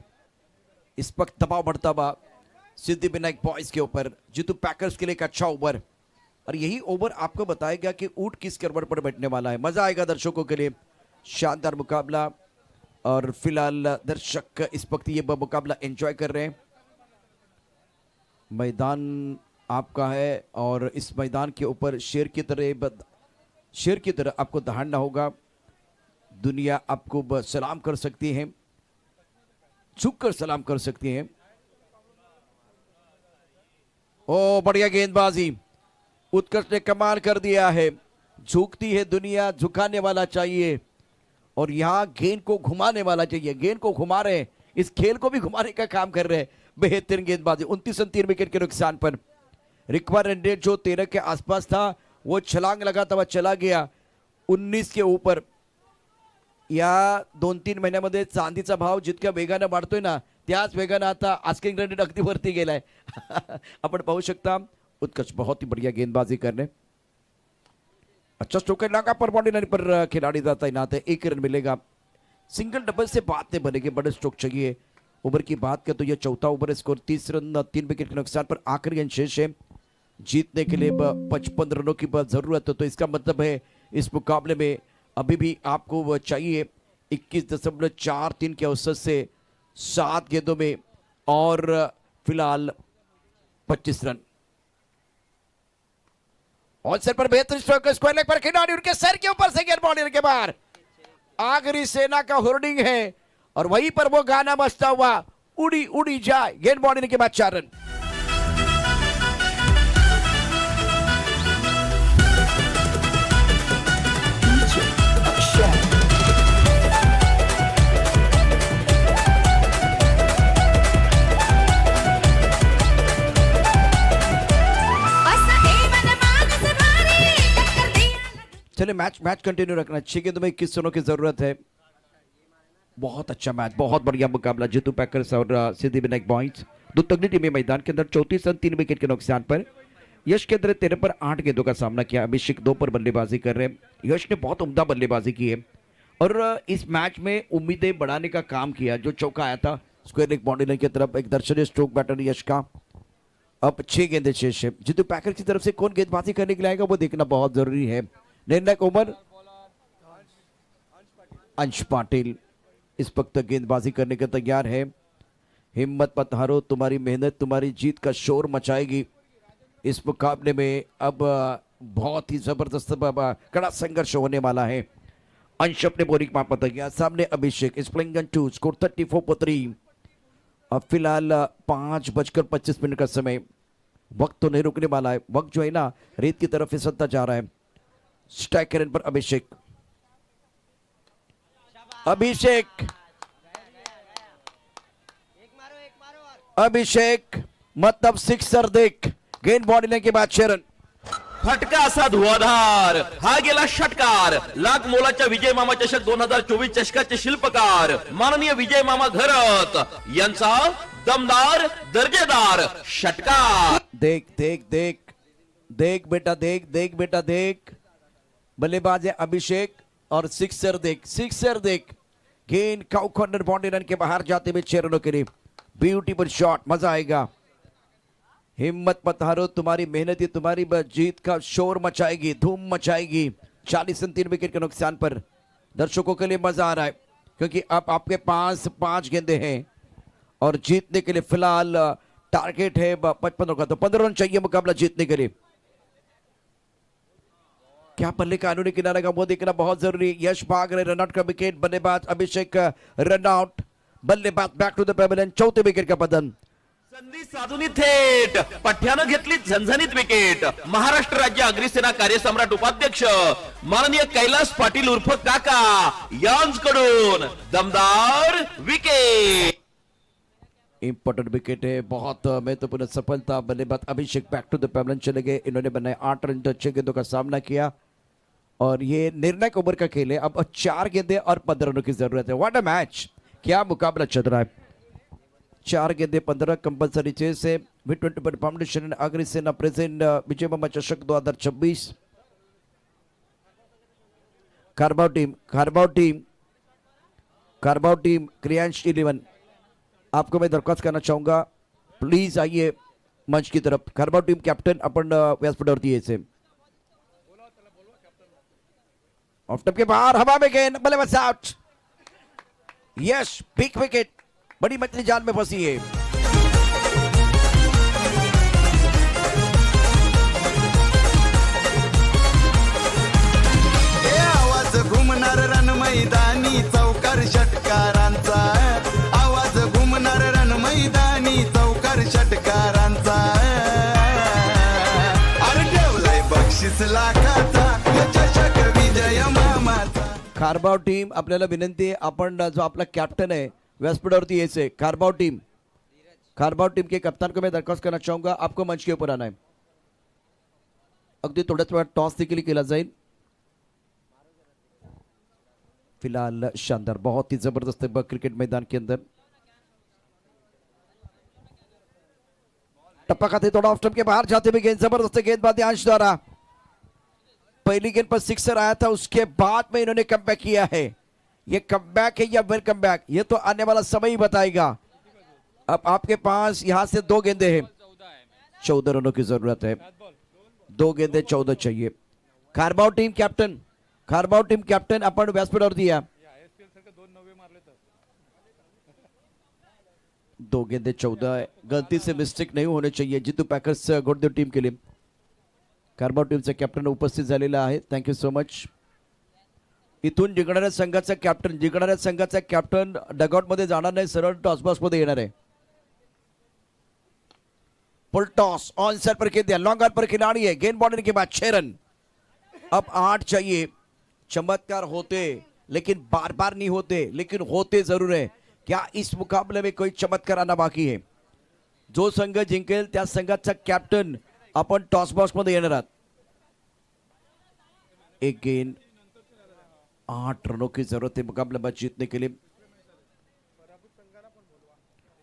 इस वक्त दबाव बढ़ता हुआ सिद्धिविनायक बॉयज के ऊपर। जीतू पैकर्स के लिए एक अच्छा ओवर, और यही ओवर आपको बताएगा कि ऊंट किस करवट पर बैठने वाला है। मजा आएगा दर्शकों के लिए। शानदार मुकाबला, और फिलहाल दर्शक इस वक्त ये मुकाबला एंजॉय कर रहे हैं। मैदान आपका है और इस मैदान के ऊपर शेर की तरह आपको दहाड़ना होगा। दुनिया आपको सलाम कर सकती है, झुककर सलाम कर सकती है। ओ बढ़िया गेंदबाजी, उत्कर्ष ने कमाल कर दिया है। झुकती है दुनिया, झुकाने वाला चाहिए, और यहां गेंद को घुमाने वाला चाहिए। गेंद को घुमा रहे हैं, इस खेल को भी घुमाने का काम कर रहे हैं। बेहतरीन गेंदबाजी। 29-3 विकेट के नुकसान पर रिक्वायर्ड रेट जो 13 के आसपास था, वो छलांग लगाता हुआ चला गया 19 के ऊपर। या 2-3 महिन्यामध्ये चांदीचा भाव जितक्या वेगाने वाढतोय ना, त्याच वेगाने आता आस्किंग रेट अगदी वरती गेलाय। आपण पाहू शकता उत्कर्ष बहुत ही बढ़िया गेंदबाजी करने। अच्छा स्ट्रोक है, लगा पर बाउंड्री लाइन पर खिलाड़ी जाता है, नाते 1 रन मिलेगा। सिंगल डबल से बात नहीं बनेगी, बड़े स्ट्रोक चाहिए। ओवर की बात करें तो यह चौथा ओवर है, स्कोर 30 रन 3 विकेट के नुकसान पर। आखिरी गेंद शेष है, जीतने के लिए 55 रनों की जरूरत है। तो इसका मतलब है इस मुकाबले में अभी भी आपको वह चाहिए 21.43 के औसत से 7 गेंदों में, और फिलहाल 25 रन। ऑन साइड पर बेहतरीन स्ट्रोक, स्क्वायर लेग पर खिलाड़ी, उनके सर के ऊपर से गेंद बाउंड्री के बाहर। आखिरी सेना का होर्डिंग है, और वहीं पर वो गाना बजता हुआ उड़ी उड़ी जाए। गेंद बाउंड्री के बाद 4 रन। चलिए मैच कंटिन्यू रखना। 6 गेंदों में 21 रनों की जरूरत है। बहुत अच्छा मैच, बहुत बढ़िया मुकाबला। जीतू पैकर्स और सिद्धिविनायक बॉयज, दो तगड़ी टीमें मैदान के अंदर। 34 रन 3 विकेट के नुकसान पर। यश के अंदर 13 पर 8 गेंदों का सामना किया। अभिषेक 2 पर बल्लेबाजी कर रहे हैं। यश ने बहुत उम्दा बल्लेबाजी की है, और इस मैच में उम्मीदें बढ़ाने का काम किया। जो चौका आया था स्क्वायर लेग बाउंड्री लाइन की तरफ, एक दर्शनीय स्ट्रोक बैटर यश का। अब 6 गेंदें शेष है। जीतू पैकर की तरफ से कौन गेंदबाजी करने के लिए आएगा, वो देखना बहुत जरूरी है। निर्णायक ओवर अंश पाटिल इस वक्त गेंदबाजी करने के तैयार है। हिम्मत मत हारो, तुम्हारी मेहनत तुम्हारी जीत का शोर मचाएगी। इस मुकाबले में अब बहुत ही जबरदस्त कड़ा संघर्ष होने वाला है। अंश अपने बोरिंग माप तैयार, सामने अभिषेक इस प्लेइंग ऑन 2, स्कोर 34 for 3। अब फिलहाल 5:25 का समय। वक्त तो नहीं रुकने वाला है, वक्त जो है ना रेत की तरफ फिसलता जा रहा है। स्ट्राइक रन पर अभिषेक, अभिषेक अभिषेक मतलब सिक्सर देख, गेंद बॉडी लेने के बाद 6 रन। फटका असा धुवाधार हा गेला षटकार, लाख मोलाच्या विजय मामा चषक 2024 चषकाचे शिल्पकार माननीय विजय मामा घरत यांचा दमदार दर्जेदार षटकार। देख देख देख देख बेटा, देख देख बेटा देख, बल्लेबाज है अभिषेक और सिक्सर देख, सिक्सर देख, गेंद काउ कॉर्नर बाउंड्री रन के बाहर जाते हुए 6 रनों के लिए। ब्यूटीफुल शॉट, मजा आएगा। हिम्मत मत हारो, तुम्हारी मेहनत ही तुम्हारी जीत का शोर मचाएगी, धूम मचाएगी। 40 रन 3 विकेट के नुकसान पर दर्शकों के लिए मजा आ रहा है, क्योंकि अब आपके पास 5 गेंदे हैं और जीतने के लिए फिलहाल टारगेट है 55 रन का, तो 15 रन चाहिए मुकाबला जीतने के लिए। क्या बल्ले कानूनी किनारे का वो देखना बहुत जरूरी। यश भाग रहे, रनआउट का विकेट, बल्लेबाज अभिषेक रनआउट, बल्लेबाज बैक टू द पेविलियन, 4थे विकेट का पतन। संधी साधूनी थेट पठ्यानं घेतली झणझणीत विकेट। महाराष्ट्र राज्य अग्निसेना कार्यसम्राट उपाध्यक्ष माननीय कैलास पाटील उर्फ काका यांकडून दमदार विकेट। इंपॉर्टेंट विकेट है, बहुत महत्वपूर्ण सफलता। बल्लेबाज अभिषेक बैक टू द पेविलियन चले गए, इन्होंने बनाए 8 रन, 6 गेंदों का सामना किया और ये निर्णायक ओवर का खेल है। अब 4 गेंदे और 15 रनों की जरूरत है। व्हाट अ मैच, क्या मुकाबला चल रहा है। 4 गेंदे 15 कंपल्सरी चेस है। V20 फाउंडेशन अग्निसेना प्रेजेंट विजय मामा चषक 2026। कारबाव टीम क्रियांश 11, आपको मैं दरख्वास्त करना चाहूंगा, प्लीज आइए मंच की तरफ। कारबाव टीम कैप्टन अपन व्यासपीठावरती यायचे। ऑफ टप के बाहर, हवा में गेंद, बल्लेबाज आउट। यस, बिग विकेट, बड़ी मछली जाल में फंसी है। आवाज घुमणार रण मैदानी चौकार षटकारांचा, आवाज घुमणार रण मैदानी चौकार षटकारांचा, अरे ठेवलाय बक्षीस लाखाचा चषक विजय मामाचा। कारबाव टीम, आपल्याला विनंती आहे, आपण जो आपला कॅप्टन है व्यासपीठावरती यायचे। कारबाव टीम के कप्तान को मैं दरख्वास्त करना चाहूंगा, आपको मंच के ऊपर आना है। अगदी थोड्याच वेळात टॉस देखील केला जाईल। फिलहाल शानदार, बहुत ही जबरदस्त क्रिकेट मैदान के अंदर टप्पा खाते, थोड़ा ऑफ स्टंप के बाहर जाते हुए गेंद, जबरदस्त गेंदबाजी अंश द्वारा। पहली गेंद पर सिक्सर आया था, उसके बाद में इन्होंने कमबैक किया है। ये कमबैक है या वेलकम बैक, ये तो आने वाला समय ही बताएगा। अब आपके पास यहां से 2 गेंदे हैं, 14 रनों की जरूरत है। 2 गेंदे 14 चाहिए। कारबाव टीम कैप्टन अपन व्यासपीठावर दिया। 2 गेंदे 14 है, गलती से मिस्टेक नहीं होने चाहिए। जितू पॅकर्स घोडदेव टीम के लिए कारबाव टीमचा कॅप्टन उपस्थित झालेला आहे, थँक्यू सो मच। इथून जिंकणाऱ्या संघाचा कॅप्टन डगआउट मध्ये जाणार नाही, सरळ टॉस बॉक्स मध्ये येणार है। फुल टॉस ऑन सेट पर खेल दिया, लॉन्ग ऑन पर खिलाड़ी है, गेंद बॉलिंग के बाद 6 रन। अब 8 चाहिए। चमत्कार होते लेकिन बार बार नहीं होते, लेकिन होते जरूर है। क्या इस मुकाबले में कोई चमत्कार आना बाकी है? जो संघ जिंकेल त्या संघाचा कॅप्टन आपण टॉस बॉक्स मध्ये येणार आहात। एक गेंद 8 रनों की जरूरत है मुकाबला मैच जीतने के लिए,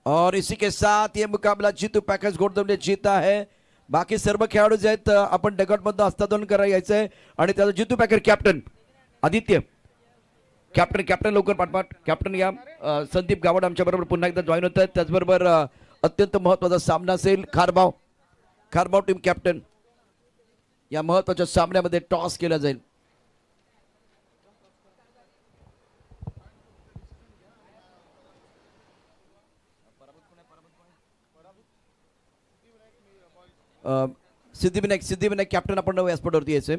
और इसी के साथ ये मुकाबला जीतू पॅकर्स घोडदेव ने जीता है। बाकी सर्व खेळाडू जे आहेत आपण डगआउट मध्ये हस्तांतरण करायला यायचंय, आणि त्याचा Jitu packer captain Aditya, captain लवकर पाठपाठ। कॅप्टन या संदीप गावड आमच्या बरोबर पुन्हा एकदा जॉईन होत आहेत। त्याचबरोबर अत्यंत महत्वाचा सामना असेल कारबाव टीम कॅप्टन, या महत्वाच्या सामन्यामध्ये टॉस केला जाईल। सिद्धिविनायक कॅप्टन आपण व्यासपीठावरती यायचे।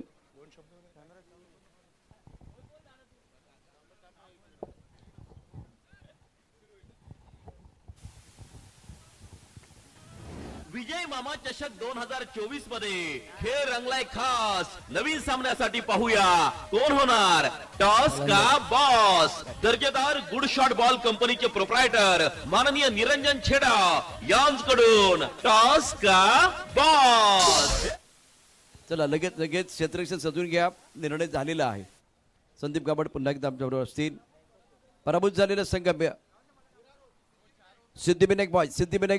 विजय मामा चषक 2024 मध्ये खेळ रंगलाय खास. नवीन सामन्यासाठी पाहूया कोण होणार टॉस का बॉस. दर्जेदार गुड शॉट बॉल कंपनीचे प्रोप्रायटर माननीय निरंजन छेडा यांच्याकडून टॉस का बॉस. चला लगेच लगेच क्षेत्ररक्षण सजून घ्या. निर्णय झालेला आहे. संदीप गाबड पुन्हा एकदा आमच्याबरोबर असतील. पराभूत झालेला संघ सिद्धिविनायक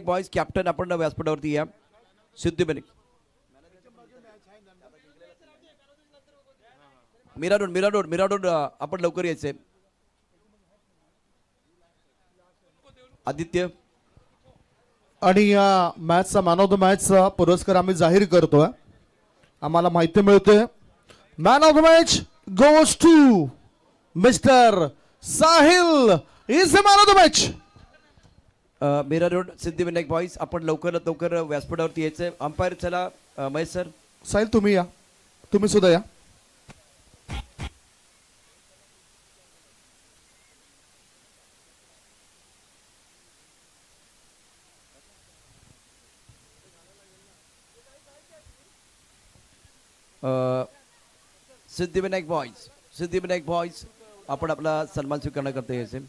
बॉयज कॅप्टन आपण व्यासपीठावरती या. सिद्धिविनायक मिराडोड आपण लवकर यायचंय. आदित्य आणि या मॅचचा मॅन ऑफ द मॅचचा पुरस्कार आम्ही जाहीर करतोय. आम्हाला माहिती मिळते man of the match goes to mister Sahil is the man of the match. मिराडोड सिद्धिविनायक बॉयज आपण लवकरात लवकर व्यासपीठावरती यायचंय. अंपायर चला महेश सर. साहिल तुम्ही या. तुम्ही सुद्धा या. सिद्धिविनायक बॉयज आपण आपला सन्मान स्वीकार करता यायचे.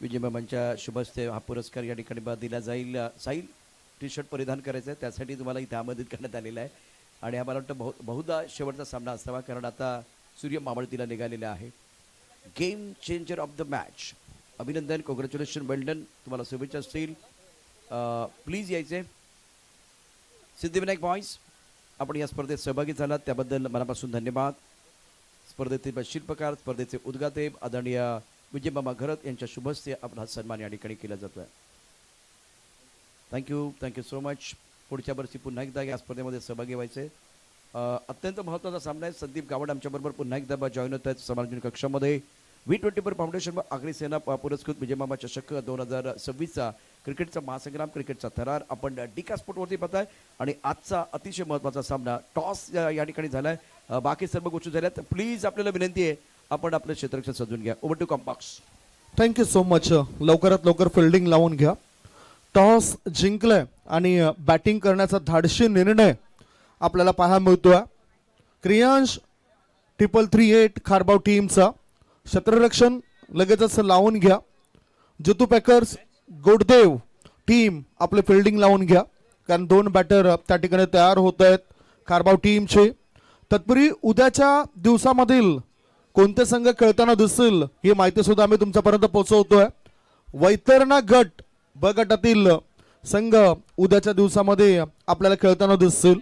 विजय मामांच्या शुभ हस्ते हा पुरस्कार या ठिकाणी दिला जाईल. साहिल टी शर्ट परिधान करायचं आहे त्यासाठी तुम्हाला इथे आमंत्रित करण्यात आलेलं आहे. आणि हा मला वाटतं बहुधा शेवटचा सामना असावा कारण आता सूर्य मावळतीला निघालेला आहे. Game changer of the match. अभिनंदन, कॉंग्रॅच्युलेशन, वेल डन. तुम्हाला शुभेच्छा असतील. प्लीज यायचे. सिद्धिविनायक बॉयज आपण या स्पर्धेत सहभागी झालात त्याबद्दल मनापासून धन्यवाद. स्पर्धेतील शिल्पकार, स्पर्धेचे उद्घाते आदरणीय विजय मामा घरत यांच्या शुभ हस्ते आपला सन्मान या ठिकाणी केला जातोय. Thank you so much. पुढच्या वर्षी पुन्हा एकदा या स्पर्धेमध्ये सहभागी व्हायचे. अत्यंत महत्त्वाचा सामना आहे. संदीप गावड आमच्याबरोबर पुन्हा एकदा जॉईन होत आहेत समालोचन कक्षामध्ये. V24 फाउंडेशन व आगरी सेना पुरस्कृत विजय मामा चषक 2026चा क्रिकेटचा महासंग्राम, क्रिकेटचा थरार आपण डिका स्पोर्टवरती पाहताय. आणि आजचा अतिशय महत्त्वाचा सामना टॉस या ठिकाणी झालाय. बाकी सर्व गोष्टी झाल्यात. प्लीज आपल्याला विनंती आहे आपण आपलं क्षेत्ररक्षण सजून घ्या. Over to combox. Thank you so much. लवकरात लवकर फिल्डिंग लावून घ्या. टॉस जिंकलंय आणि बॅटिंग करण्याचा धाडशी निर्णय आपल्याला पाहायला मिळतोय. क्रियांश 338 खारबाव टीमचा क्षेत्ररक्षण लगेचच लावून घ्या. जितू पॅकर्स गोडदेव टीम आपले फिल्डिंग लावून घ्या कारण 2 बॅटर त्या ठिकाणी तयार होत आहेत खारबाव टीमचे. तत्पूर्वी उद्याच्या दिवसामधील कोणते संघ खेळताना दिसतील ही माहिती सुद्धा आम्ही तुमच्यापर्यंत पोहोचवतोय. वैतरणा गट ब गटातील संघ उद्याच्या दिवसामध्ये आपल्याला खेळताना दिसतील.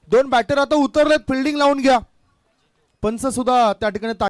2 बॅटर आता उतरलेत. फिल्डिंग लावून घ्या. पंच सुद्धा त्या ठिकाणी